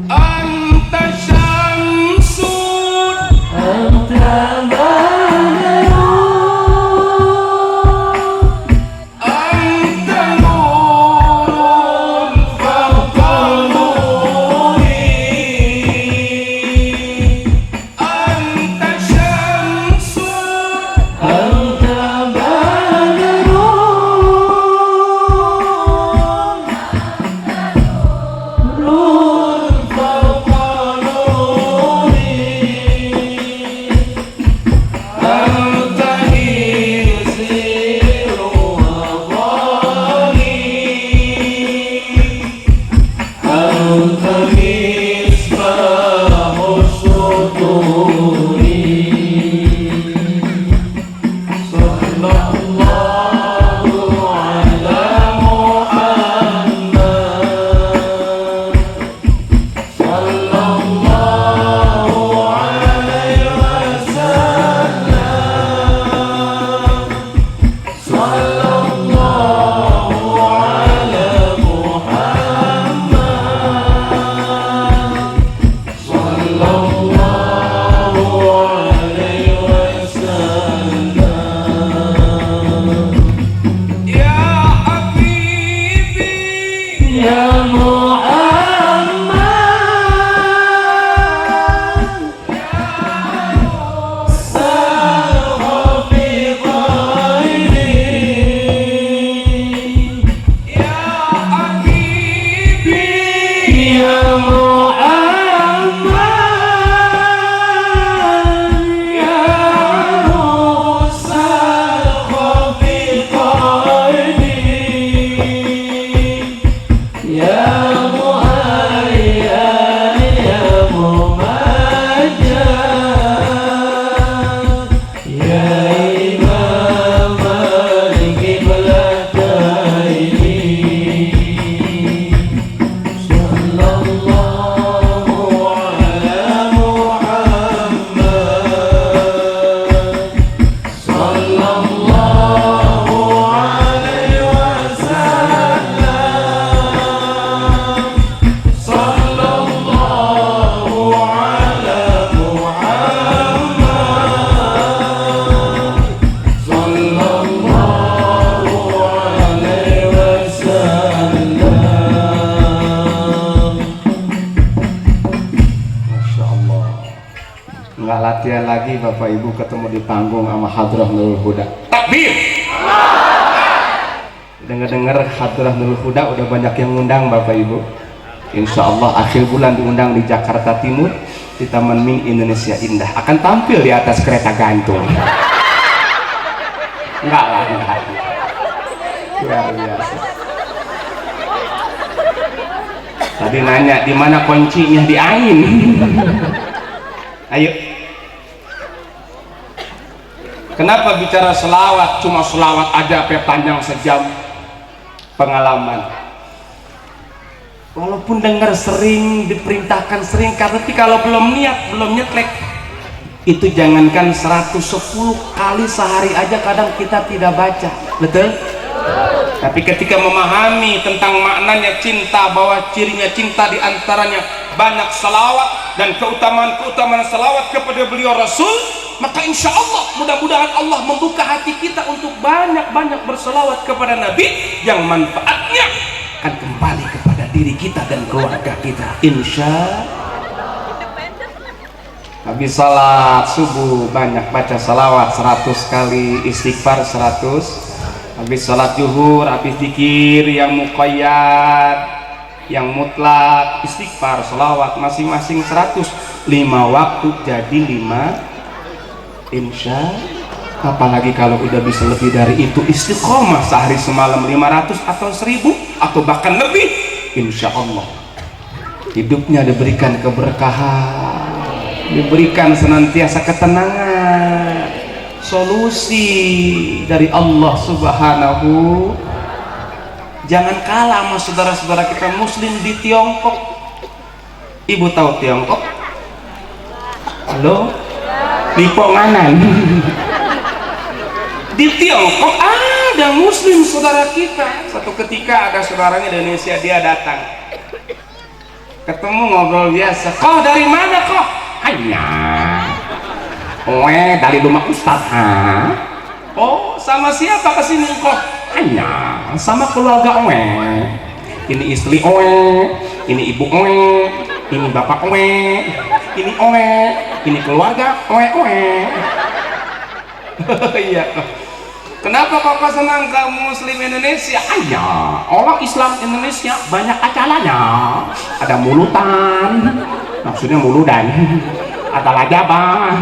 Anta syamsun anta badrun anta nurun fawqa nuri anta syamsun anta badrun nurun fawqa nuri anta hizru wa anta misbahu suduri sallallahu ala Muhammad sallallahu alaihi wasallam sallallahu ala Muhammad sallallahu alaihi wasallam ya habibi ya Muhammad sarfa fi ghairi ya habibi ya Muhammad ya sarfa fi ghairi ya muhayyan ya mumajjad ya imam al-qiblataini sallallahu ala Muhammad sallallahu alaihi wasallam sallallahu ala Muhammad sallallahu alaihi wasallam. Masya Allah. Nggak latihan lagi Bapak Ibu ketemu di panggung sama Hadrah Nurul Huda. Takbir. Dengar-dengar Hadrah Nurul Huda udah banyak yang ngundang Bapak Ibu. Insya Allah akhir bulan diundang di Jakarta Timur di Taman Ming Indonesia Indah, akan tampil di atas kereta gantung. Enggak lah, enggak. Luar biasa. Tadi nanya di mana kuncinya, di Ain. Ayo. Kenapa bicara selawat? Cuma selawat aja sampai panjang sejam. Pengalaman. Walaupun dengar sering, diperintahkan sering, tapi kalau belum niat, belum nyetlek, Itu jangankan 110 kali sehari aja kadang kita tidak baca, betul? Tapi ketika memahami tentang maknanya cinta, bahwa cirinya cinta diantaranya banyak salawat dan keutamaan-keutamaan salawat kepada beliau Rasul, maka insya Allah mudah-mudahan Allah membuka hati kita untuk banyak-banyak bersalawat kepada Nabi yang manfaatnya akan kembali kepada diri kita dan keluarga kita, insya habis salat subuh banyak baca salawat 100 kali, istighfar 100, habis salat zuhur, habis zikir yang muqayyad, yang mutlak, istighfar, salawat masing-masing 100, 5 waktu jadi 5, insya. Apalagi kalau udah bisa lebih dari itu, istiqomah sehari semalam 500 atau 1000 atau bahkan lebih, insya Allah hidupnya diberikan keberkahan, diberikan senantiasa ketenangan, solusi dari Allah Subhanahu. Jangan kalah sama saudara-saudara kita muslim di Tiongkok. Ibu tahu Tiongkok? Halo? Liponganan. Di Tiongkok ada muslim saudara kita. Satu ketika ada saudaranya di Indonesia, dia datang, ketemu ngobrol biasa. Kok dari mana kok? Hanya dari rumah Ustaz. Oh, sama siapa kesini kok? Hanya sama keluarga ini istri ini ibu ini bapak ini keluarga iya. Kenapa Papa senang kamu muslim Indonesia? Hanya orang Islam Indonesia banyak acaranya, ada mulutan, maksudnya muludan, ada lajaban,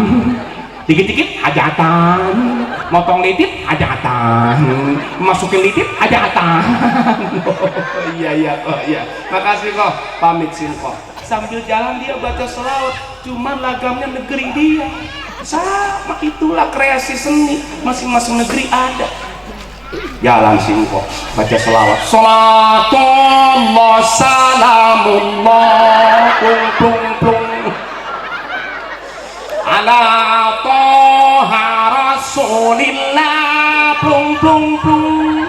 dikit-dikit hajatan, motong litit hajatan, masukin litit hajatan. Oh iya, oh iya, makasih kok, pamit sini kok. Sambil jalan dia baca selawat, cuman lagamnya negeri dia. Sama itulah kreasi seni, masing-masing negeri ada. Jalan sini kok baca selawat. Salatullah salamullah plung plung plung ala toha rasulillah plung plung plung.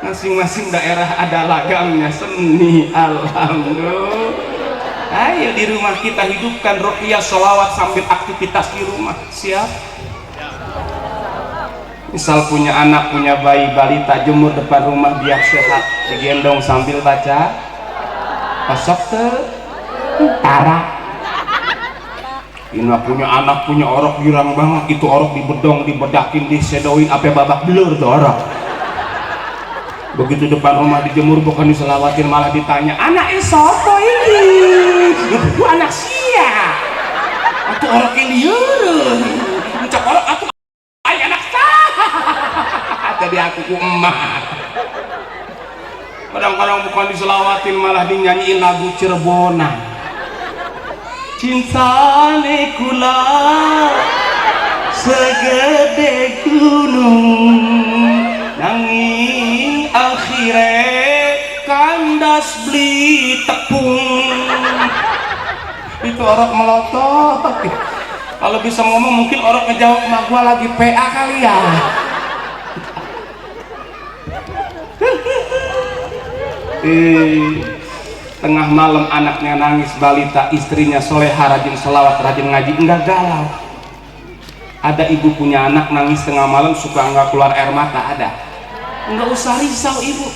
Masing-masing daerah ada lagamnya seni. Alhamdulillah. Ayo di rumah kita hidupkan ruqyah sholawat sambil aktivitas di rumah. Siap? Misal punya anak, punya bayi balita, jemur depan rumah biar sehat, digendong sambil baca pasok ke utara. Ini punya anak, punya orok girang banget, itu orok dibedong, dibedakin, disedoin, apa babak belur tuh orok. Begitu depan rumah dijemur, bukan diselawatin, malah ditanya, anak sopo ini? Itu anak sia. Aku orang yang liur. Ucap orang aku anak sah. Jadi aku ku emak. Kadang-kadang bukan diselawatin, malah dinyanyiin lagu Cirebonan. Cinta nekula segede gunung, nanging akhirnya kandas beli tepung. Itu orang melotot. Kalau bisa ngomong mungkin orang ngejawab, mak gua lagi PA kali ya. Tengah malam anaknya nangis balita, istrinya soleha, rajin selawat, rajin ngaji, enggak galau. Ada ibu punya anak nangis tengah malam suka enggak keluar air mata, ada. Enggak usah risau ibu,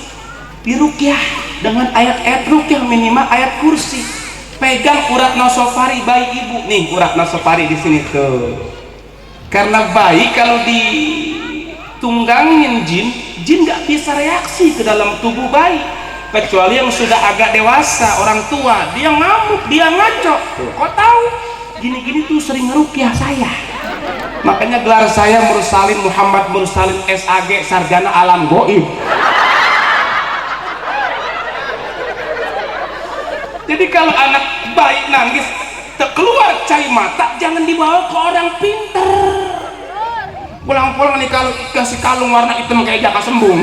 diruqyah dengan ayat-ayat ruqyah, minimal ayat kursi. Pegang urat nasofari bayi ibu, nih urat nasofari di sini tuh. Karena bayi kalau ditunggangin jin nggak bisa reaksi ke dalam tubuh bayi, kecuali yang sudah agak dewasa, orang tua, dia ngamuk, dia ngaco. Kok tahu? Gini-gini tuh sering ngeruqyah saya. Makanya gelar saya Mursalin Muhammad Mursalin SAG, Sarjana Alam Goib. Jadi kalau anak bayi nangis keluar cai mata, jangan dibawa ke orang pinter. Pulang-pulang nih kalau kasih kalung warna hitam kayak jaka sembung.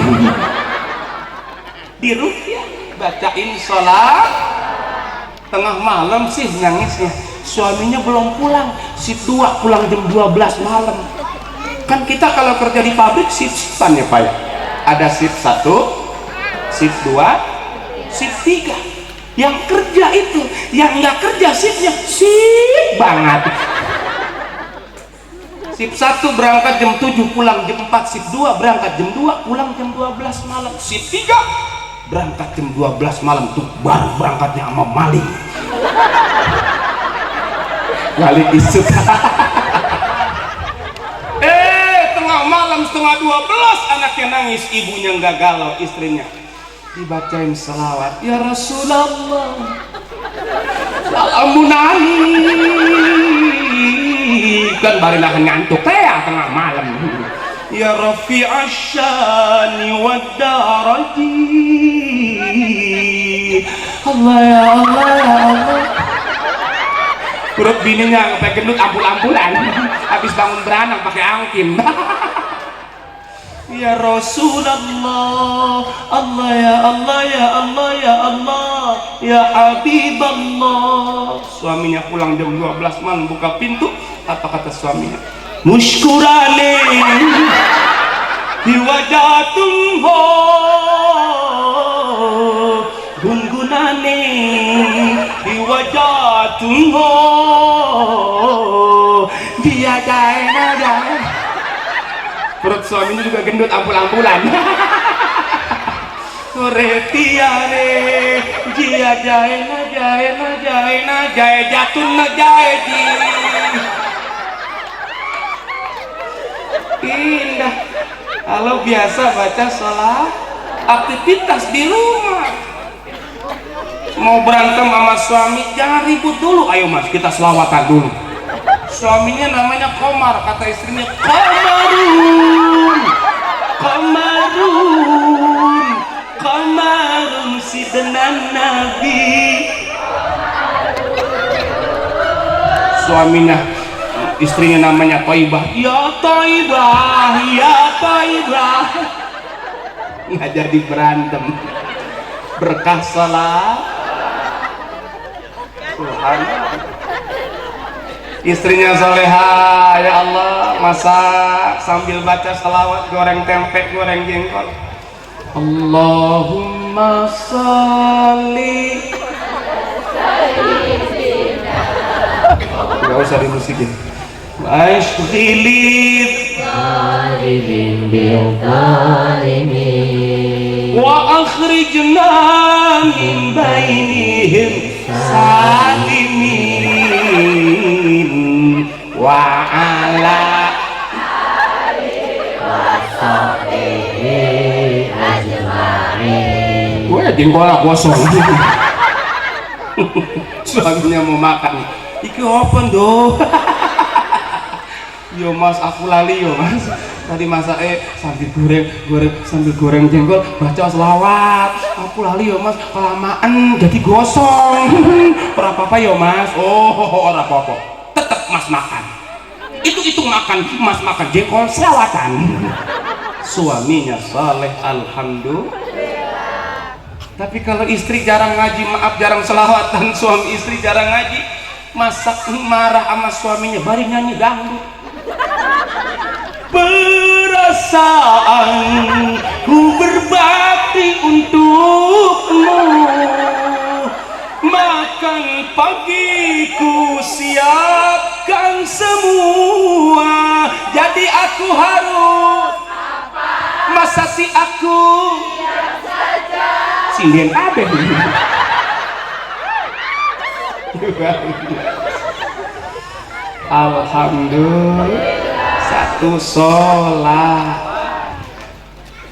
Diruqyah, bacain sholat. Tengah malam sih nangisnya. suaminya belum pulang, shift 2 pulang jam 12 malam. Kan kita kalau kerja di pabrik shift-shiftan ya Pak ya, ada shift 1, shift 2, shift 3. Yang kerja itu, yang nggak kerja shiftnya shift banget. Shift 1 berangkat jam 7 pulang jam 4, shift 2 berangkat jam 2 pulang jam 12 malam, shift 3 berangkat jam 12 malam tuh baru berangkatnya sama maling. Maling isut. Tengah malam setengah 12 anaknya nangis, ibunya nggak galau, istrinya dibacain selawat, ya Rasulullah salamunani, kan bari nahan ngantuk ya tengah malam, ya Rafi'ash syani wad daraji, Allah ya Allah ya Allah. Perut bininya sampai gendut ampul-ampulan, habis bangun beranang pakai angkin. Ya Rasulullah, Allah ya Allah ya Allah ya Allah, ya Habiballah. Suaminya pulang jam 12 malam, buka pintu, apa kata suaminya? Mushkurane hiwajatum ho gungunane hiwajatum ho dia jalan. Perut suaminya juga gendut ampul-ampulan. Sore tiare dia jaena jatun na jaedi. Indah. Kalau biasa baca sholat, aktivitas di rumah. Mau berantem sama suami, jangan ribut dulu. Ayo mas, kita selawatan dulu. Suaminya namanya Komar, kata istrinya Komarun sidnan Nabi. Suaminya, istrinya namanya Toibah, ya Toibah, ya Toibah. Nggak jadi berantem, berkah salat. Subhanallah. Istrinya soleha, ya Allah, masak sambil baca selawat, goreng tempe, goreng jengkol. Allahumma sholli. Gak usah dimusikin. Ashghilid Zalimin bil zalimin wa akhrijna min bainihim salimin wa ala wasahbihi ajma'in. gue jengkolnya kosong. Suaminya mau makan, iki open do. Yo mas, aku lali yo mas, tadi masak sambil goreng jengkol, baca selawat. Aku lali yo mas, kelamaan jadi gosong. Ora apa-apa yo mas. Oh ora apa-apa, tetep mas makan. Itu makan, mas makan jengkol selawatan. Suaminya saleh, alhamdulillah. Tapi kalau istri jarang ngaji, maaf jarang selawatan, suami istri jarang ngaji, masak marah sama suaminya, bari nyanyi dangdut. Perasaan ku berbakti untukmu, makan pagi ku siapkan semua, jadi aku harus masa si aku sindian kabeh. Alhamdulillah, satu sholat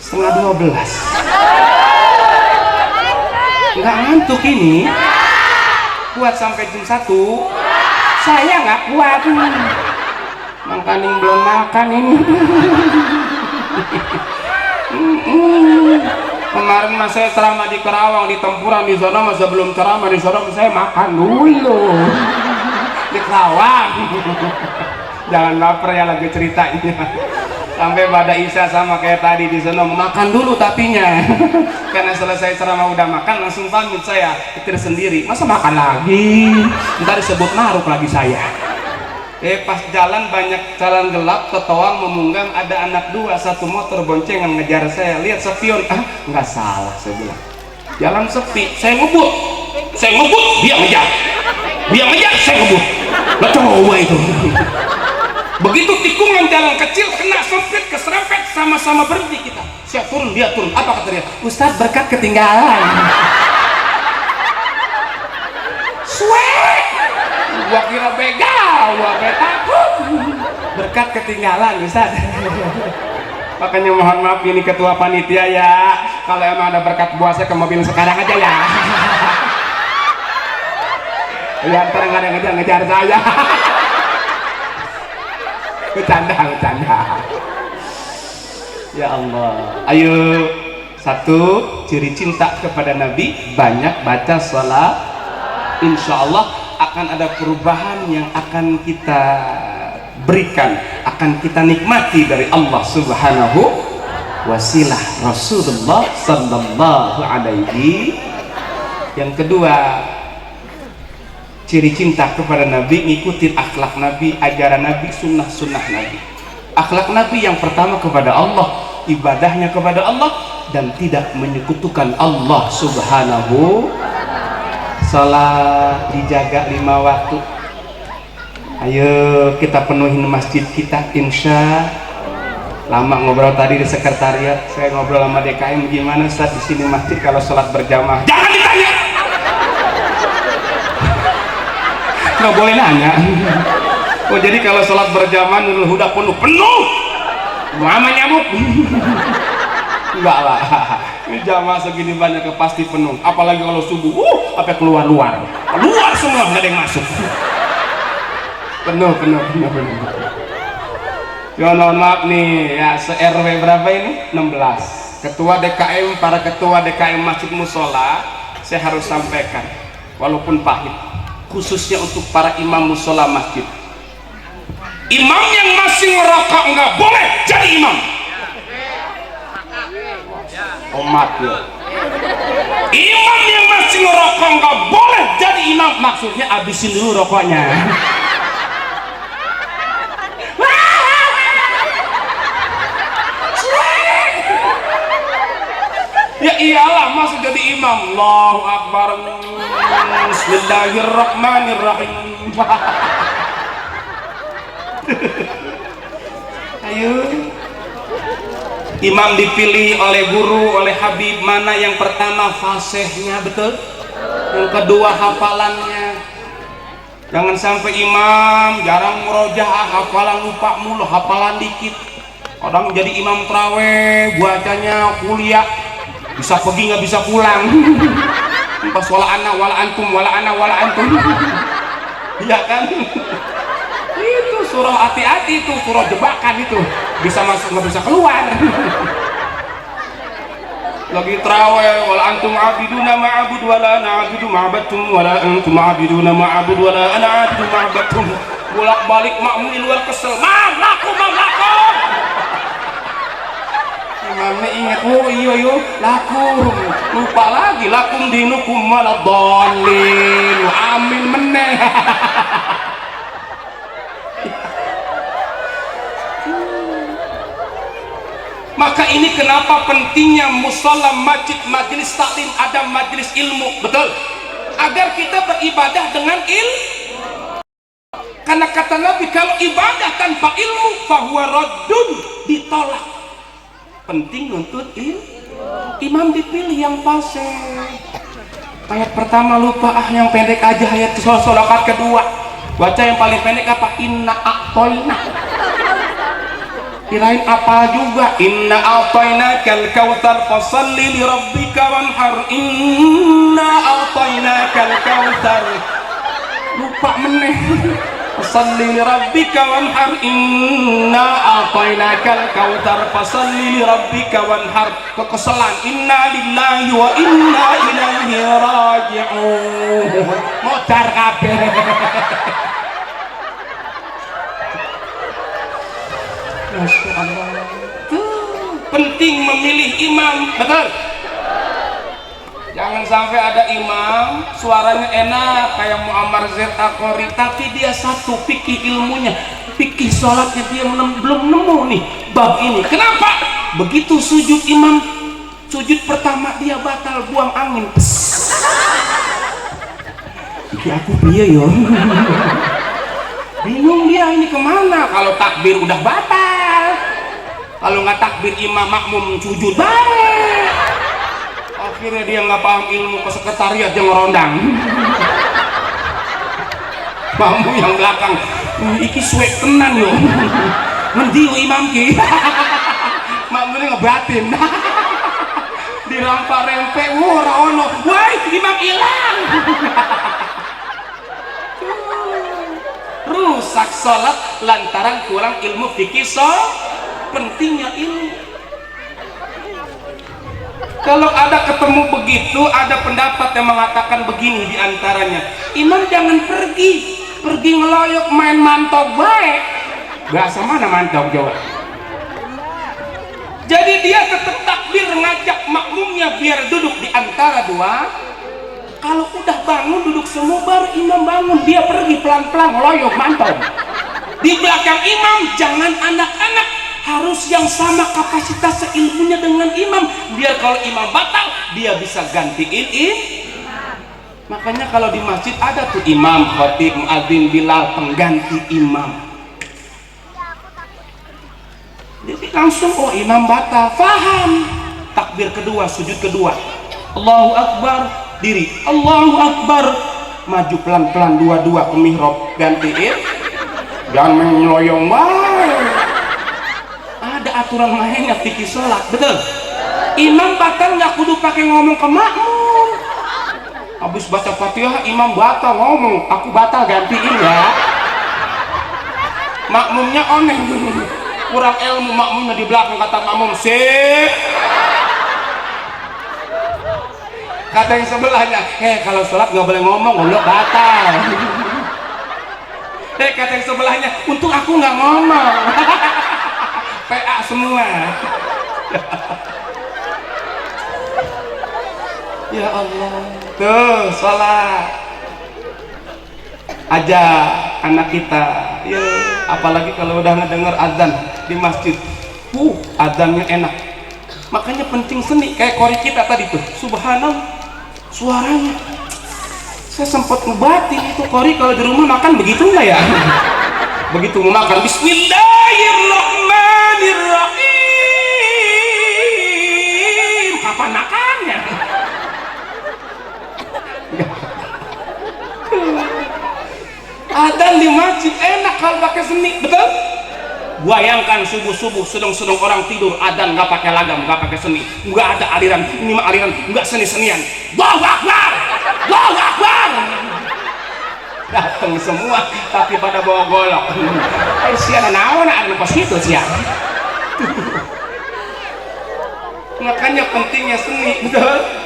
setengah 12. Nggak ngantuk ini, kuat sampai jam 1. Saya nggak kuat, makanya belum makan ini. Kemarin mas saya ceramah di Kerawang, di Tempuran, di sana mas sebelum ceramah di sana saya makan dulu di Kerawang. Jangan baper ya lagi ceritanya. Sampai pada Isya sama kayak tadi di sana, makan dulu tapinya. Karena selesai ceramah udah makan langsung pamit saya, petir sendiri. Masa makan lagi? Ntar disebut naruk lagi saya. Pas jalan banyak jalan gelap, ketoang memunggang, ada anak dua, satu motor boncengan ngejar saya. Lihat spion, nggak salah saya bilang. Jalan sepi, saya ngebut, dia ngejar, saya ngebut. Lah coba itu. Begitu tikungan jalan kecil kena sempit keserempet, sama-sama berhenti kita. Saya turun, dia turun. Apa kata dia? Ustadz, berkat ketinggalan. Suek, gua kira begal, gua takut. Berkat ketinggalan, Ustadz. Makanya mohon maaf ini ketua panitia ya. Kalau emang ada berkat buah saya ke mobil sekarang aja ya. Ya ntar nggak ada yang ngejar saya. Bercanda. Ya Allah. Ayo, satu, ciri cinta kepada Nabi, banyak baca salat. Insya Allah akan ada perubahan yang akan kita berikan, akan kita nikmati dari Allah Subhanahu. Wasilah Rasulullah Sallallahu Alaihi. Yang kedua, ciri cinta kepada Nabi, ngikutin akhlak Nabi, ajaran Nabi, sunnah Nabi. Akhlak Nabi yang pertama kepada Allah, ibadahnya kepada Allah, dan tidak menyekutukan Allah Subhanahu. Salat dijaga 5 waktu. Ayo kita penuhin masjid kita, insya. Lama ngobrol tadi di sekretariat, saya ngobrol sama DKM, gimana Ustaz di sini masjid kalau sholat berjamaah? Jangan ditanya. Nggak boleh nanya. Oh jadi kalau sholat berjamaah Nurul Huda penuh Muhammad nyamuk? Enggak lah, ini jamaah segini banyak pasti penuh, apalagi kalau subuh sampai keluar semua, nggak ada yang masuk. Penuh. Ya mohon maaf nih ya, se-RW berapa ini? 16 ketua DKM, para ketua DKM Masjid Musola, saya harus sampaikan walaupun pahit, khususnya untuk para imam musola masjid, imam yang masih ngerokok nggak boleh jadi imam. Umat ya, imam yang masih ngerokok nggak boleh jadi imam, maksudnya abisin dulu rokoknya. Ya iyalah, masuk jadi imam. Allahu Akbar. Bismillahirrahmanirrahim. Ayo. Imam dipilih oleh guru, oleh Habib, mana yang pertama fasihnya, betul? Yang kedua hafalannya. Jangan sampai imam jarang murojaah, hafalan lupa mulu, hafalan dikit. Kadang jadi imam traweh, bacanya kuliah, bisa pergi nggak bisa pulang. Pas wala antum, iya kan? Itu surah hati-hati, itu surah jebakan, itu bisa masuk nggak bisa keluar. Lagi traweh, wala antum abiduna ma'abud wala ana abidu ma'abadtum wala antum abiduna ma'abud wala ana abidu ma'abadtum. Bolak-balik makmum di luar kesel, mam laku. Imamnya ingat, oh iya lakum, lupa lagi, lakum dinukum waladhdallin, amin meneh. Maka ini kenapa pentingnya musola, masjid, majelis taklim, ada majelis ilmu, betul? Agar kita beribadah dengan ilmu. Karena kata Nabi, kalau ibadah tanpa ilmu fahuwa raddun, ditolak. Penting nuntut ilmu. Imam dipilih yang fasih. Ayat pertama lupa, yang pendek aja. Ayat sholakat kedua baca yang paling pendek apa? Inna a'toina. Kirain apa juga? Inna a'toina kal kautsar fasalli li rabbika wanhar. Inna a'toina kal kautsar. Lupa meneh. Fasalli li rabbika wanhar. Inna a'tainakal kautsar fasalli li rabbika wanhar. Kekesalan, inna lillahi wa inna ilaihi raji'un. Modar kabeh. Masya Allah. Tuh, penting memilih imam, betul? Jangan sampai ada imam suaranya enak kayak Muammar Z Aqori, tapi dia satu fikih ilmunya, fikih sholatnya dia belum nemu nih bab ini. Kenapa? Begitu sujud imam, sujud pertama dia batal, buang angin. Iki aku piye yo? Bingung dia ini kemana? Kalau takbir udah batal, kalau nggak takbir imam makmum sujud baik. Akhirnya dia nggak paham ilmu, ke sekretariat dia ngerondang. Mamu yang belakang, iki suwe tenan yo. Ngendi yo imam ki? Makmumnya ngebatin. Dirampak rempek, ora ono. Woi, imam hilang. Rusak sholat lantaran kurang ilmu fikih. Pentingnya ilmu. Kalau ada ketemu begitu, ada pendapat yang mengatakan begini diantaranya, imam jangan pergi ngeloyok main mantog baik. Bahasa mana mantog Jawa? Jadi dia tetap takbir ngajak makmumnya biar duduk di antara dua. Kalau udah bangun duduk semua baru imam bangun, dia pergi pelan-pelan ngeloyok mantog. Di belakang imam jangan anak-anak, harus yang sama kapasitas seilmunya dengan imam, biar kalau imam batal dia bisa gantiin. Makanya kalau di masjid ada tuh imam, khatib, muadzin, bilal, pengganti imam. Jadi langsung oh imam batal, faham. Takbir kedua, sujud kedua, Allahu Akbar, diri, Allahu Akbar, maju pelan-pelan dua-dua ke mihrab, gantiin. Jangan menyeloyong banget. Ada aturan mainnya fikih sholat, betul? Imam batal nggak kudu pakai ngomong ke makmum. Habis baca Fatihah imam batal ngomong, aku batal gantiin ya. Makmumnya aneh, kurang ilmu makmumnya di belakang kata makmum sip. Kata yang sebelahnya, kalau sholat nggak boleh ngomong, goblok batal. Kata yang sebelahnya, untung aku nggak ngomong. PA semua. Ya Allah. Tuh sholat aja anak kita ya, apalagi kalau udah ngedenger azan di masjid, azannya enak. Makanya penting seni kayak kori kita tadi tuh, subhanallah suaranya. Saya sempat ngebatin itu kori kalau di rumah makan begitu nggak ya? Begitu mau makan Bismillahirrahmanirrahim, kapan makannya? Adzan di masjid enak kalau pakai seni, betul? Bayangkan subuh-subuh sedang orang tidur, adzan nggak pakai lagam, nggak pakai seni, nggak ada aliran, ini mah aliran nggak seni-senian. Allahu Akbar, Allahu Akbar. Datang semua tapi pada bawa golok. Siapa naon ada pas itu siapa? Makanya pentingnya seni, betul?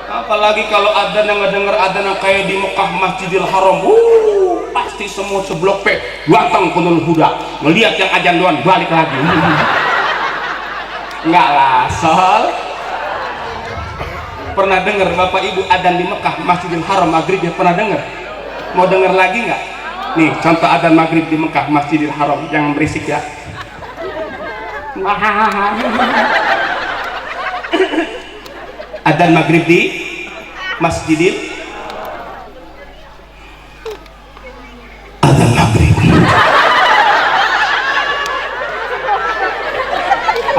Apalagi kalau adzan yang ngedenger adzan yang kayak di Mekah Masjidil Haram, pasti semua seblok P datang kunul huda, ngelihat yang adzan doang balik lagi. Enggak lah, Sol. Pernah dengar Bapak Ibu adzan di Mekah Masjidil Haram maghrib ya, pernah dengar? Mau dengar lagi nggak? Nih contoh adzan maghrib di Mekah Masjidil Haram yang berisik ya. Adzan maghrib di Masjidil adzan maghrib.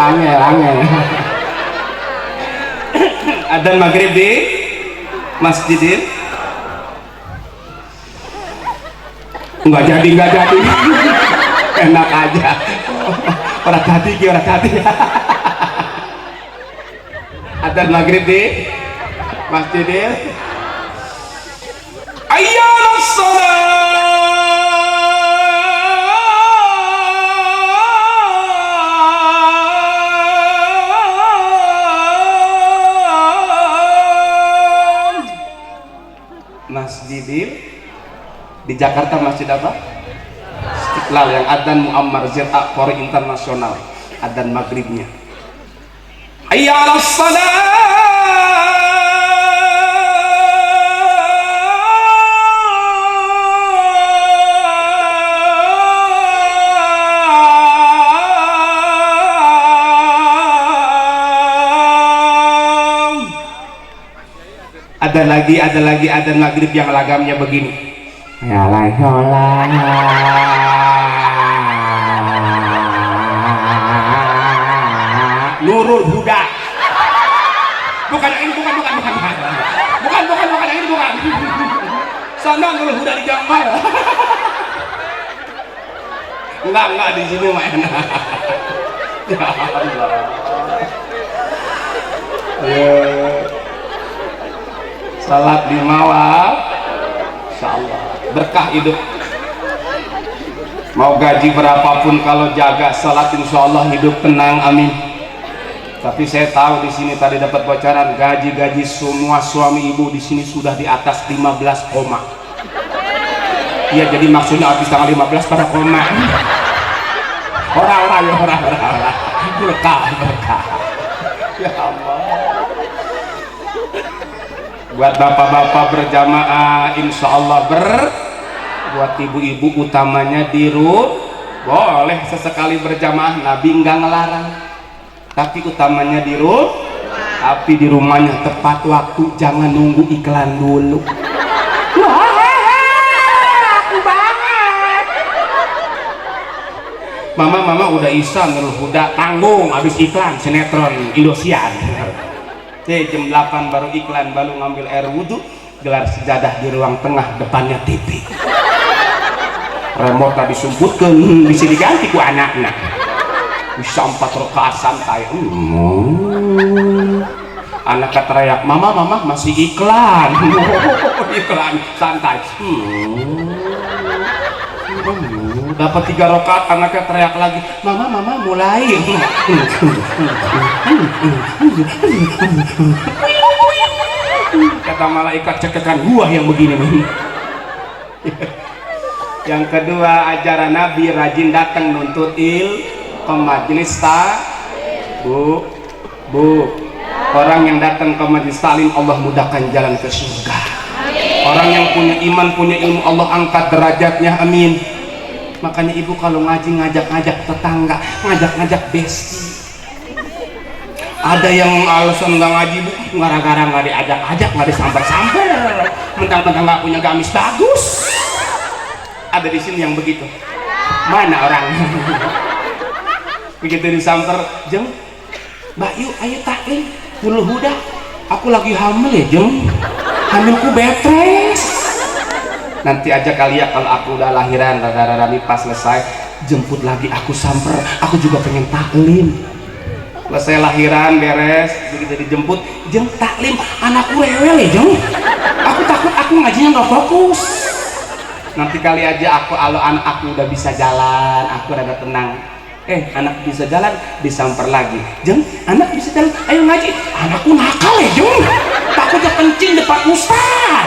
Angel. Adzan maghrib di Masjidil nggak jadi enak aja. Orang tadi. Adzan maghrib di Masjidil Ayyalus Salam. Masjidil di Jakarta masjid apa? Istiqlal yang adzan Muammar ZA Polri Internasional, adzan maghribnya. Hayya 'alas shalah. Ada lagi adzan maghrib yang lagamnya begini. Ya la sholat. Nurul Huda. Bukan yang ini, bukan yang ini, bukan. Sana Nurul Huda di Jamal. Enggak di sini mah enak. Ya Allah. Salat 5 waktu, insyaallah berkah hidup. Mau gaji berapapun kalau jaga salat insyaallah hidup tenang, amin. Tapi saya tahu di sini tadi dapat bocoran gaji semua suami ibu di sini sudah di atas 15 koma. Iya, jadi maksudnya habis tanggal 15 pada koma. Orang. Berkah. Ya Allah. Buat bapak-bapak berjamaah insyaallah buat ibu-ibu utamanya di rumah boleh sesekali berjamaah, Nabi enggak ngelarang, tapi utamanya di rumah, tapi di rumahnya tepat waktu, jangan nunggu iklan dulu. Aku banget mama udah isa Nurul Huda tanggung habis iklan sinetron Indosiar. Jam 8 baru iklan, baru ngambil air wudhu, gelar sejadah di ruang tengah, depannya TV. Remote tadi sumputkan, bisa diganti ku anaknya. Bisa 4 rakaat santai. Anaknya teriak, mama masih iklan. Iklan santai. Dapat 3 rakaat, anaknya teriak lagi, mama mulai. Kata malaikat, cekekan gua yang begini. Yang kedua, ajaran Nabi rajin datang nuntut ke majelis bu. Orang yang datang ke majelis taklim Allah mudahkan jalan ke surga. Orang yang punya iman, punya ilmu, Allah angkat derajatnya, amin. Makanya ibu kalau ngaji ngajak tetangga, ngajak besti. Ada yang alasan nggak ngaji bu, gara-gara nggak diajak, nggak disamper, mentang-mentang nggak punya gamis bagus. Ada di sini yang begitu. Mana orang? Begitu disamper, jeng, Mbak Yu, ayo taklim, Nurul Huda. Aku lagi hamil ya jeng, hamilku betres. Nanti aja kali ya kalau aku udah lahiran, rada-rada pas selesai, jemput lagi aku samper, aku juga pengen taklim. Selesai lahiran beres, begitu dijemput, jeng taklim, anakku rewel ya jeng, aku takut aku ngajinya nggak fokus. Nanti kali aja kalau anak aku udah bisa jalan, aku rada tenang, anak bisa jalan, disamper lagi, jeng anak bisa jalan, ayo ngaji, anakku nakal ya jeng, takutnya kencing depan ustaz.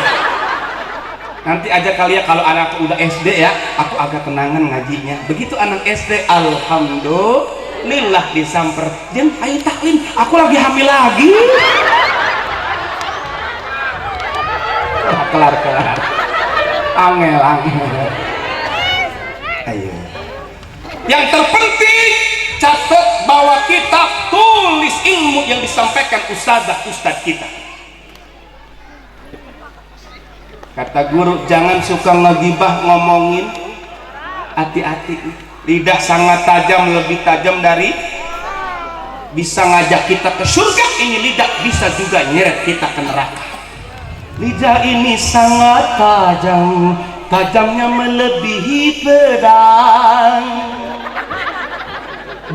Nanti aja kali ya kalau anakku udah SD ya, aku agak tenangan ngajinya. Begitu anak SD, alhamdulillah disamper, jeng ayo taklim, aku lagi hamil lagi. Kelar angel. Ayo, yang terpenting catat bahwa kita tulis ilmu yang disampaikan ustaz kita. Kata guru, jangan suka ngegibah, ngomongin, hati-hati. Lidah sangat tajam, lebih tajam dari bisa ngajak kita ke surga. Ini lidah bisa juga nyeret kita ke neraka. Lidah ini sangat tajam, tajamnya melebihi pedang.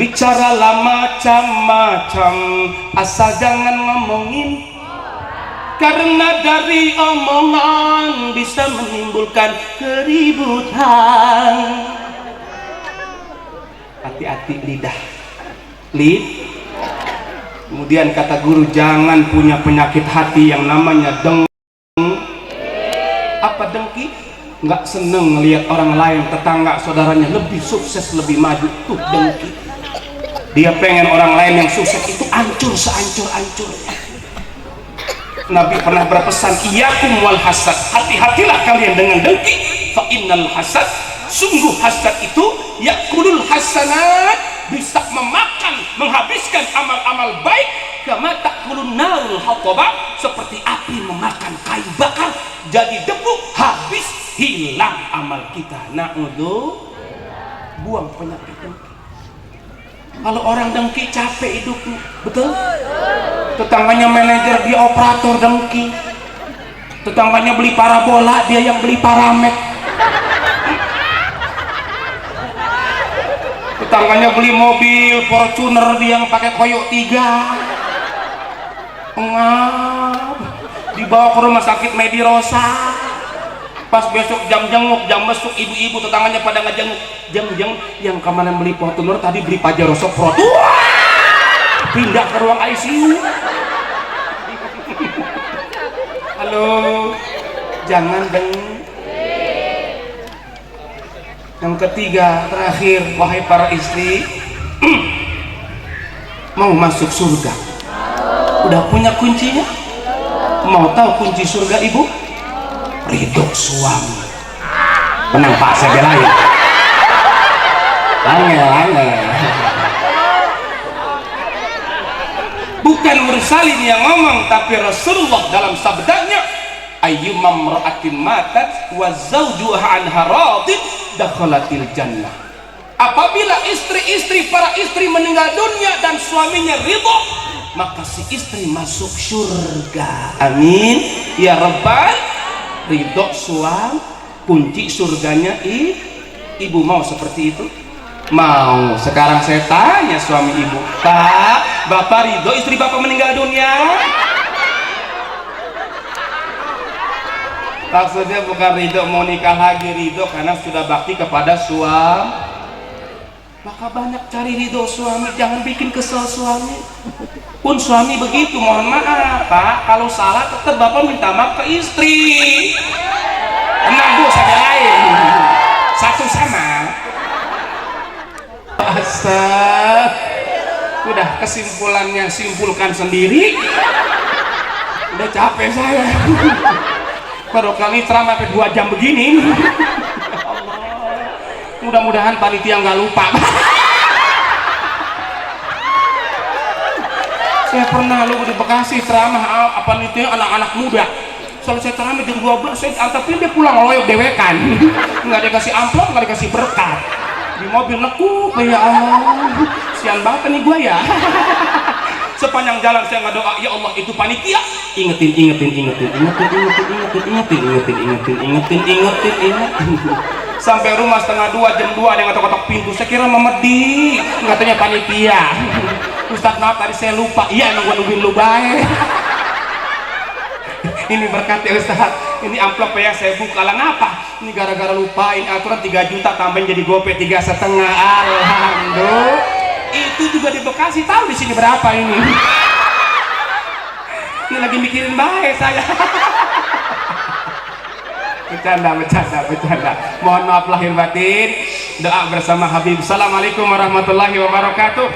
Bicaralah macam-macam, asal jangan ngomongin. Karena dari omongan bisa menimbulkan keributan. Hati-hati lidah. Kemudian kata guru, jangan punya penyakit hati yang namanya apa dengki? nggak seneng ngelihat orang lain, tetangga saudaranya lebih sukses, lebih maju, tuh dengki. Dia pengen orang lain yang sukses itu hancur sehancur-hancurnya. Nabi pernah berpesan, iyakum wal hasad, hati-hatilah kalian dengan dengki. Fa innal hasad, sungguh hasad itu yakulul hasanat, bisa memakan, menghabiskan amal-amal baik. Kama takulun narul hataba, seperti api memakan kayu bakar, jadi debu, habis, hilang amal kita. Na'udzu, buang penyakit dengki. Kalau orang dengki capek hidupnya, betul? Tetangganya manajer, dia operator dengki. Tetangganya beli parabola, dia yang beli paramek. Tetangganya beli mobil Fortuner, dia yang pakai koyok 3. Pengap, dibawa ke rumah sakit Medirosa. Pas besok jam jenguk, jam mesuk, ibu-ibu tetangganya pada ngejenguk, jeng yang kemarin beli Fortuner tadi beli Pajero Sprott. Pindah ke ruang ICU. Halo, jangan deng. Yang ketiga, terakhir, wahai para istri, mau masuk surga, udah punya kuncinya? Mau tahu kunci surga ibu? Ridho suami. Tenang Pak, saya belain. Angel. Bukan Mursalin yang ngomong, tapi Rasulullah dalam sabdanya, ayyumam ra'atin matat wa zawjuha anha radin dakhalatil jannah. Apabila istri-istri, para istri meninggal dunia dan suaminya ridho, maka si istri masuk surga. Amin ya rabbal. Ridho suami, kunci surganya ibu. Mau seperti itu? Mau. Sekarang saya tanya suami ibu, Pak, bapak ridho istri bapak meninggal dunia? Maksudnya bukan ridho mau nikah lagi, ridho karena sudah bakti kepada suami. Maka banyak cari ridho suami, jangan bikin kesel suami. Pun suami begitu, mohon maaf Pak, kalau salah tetap bapak minta maaf ke istri. Tenang Bu, saya lain satu sama. Asal udah kesimpulannya simpulkan sendiri. Udah capek saya. Baru kali ceramah sampai 2 jam begini. Mudah-mudahan panitia nggak lupa. Saya pernah lu di Bekasi ceramah apa nih anak-anak muda. Selesai ceramah jam 12, saya antepin dia pulang loyok dewekan. Nggak dikasih amplop, nggak dikasih berkat. Di mobil nekuk, ya Allah. Sian banget nih gua ya. Sepanjang jalan saya nggak doa, ya Allah itu panitia. Ingetin. Sampai rumah setengah 2, jam 2 ada yang ngetok-ngetok pintu. Saya kira memedi, katanya panitia. Ustadz maaf tadi saya lupa. Iya emang gua nungguin lu baik. Ini berkat ya Ustadz. Ini amplop ya saya buka lah ngapa? Ini gara-gara lupain aturan 3 juta tambahin jadi gope 3,5. Alhamdulillah. Itu juga di Bekasi, tahu di sini berapa ini? Ini lagi mikirin baik saya. Bercanda. Mohon maaf lahir batin. Doa bersama Habib. Assalamualaikum warahmatullahi wabarakatuh.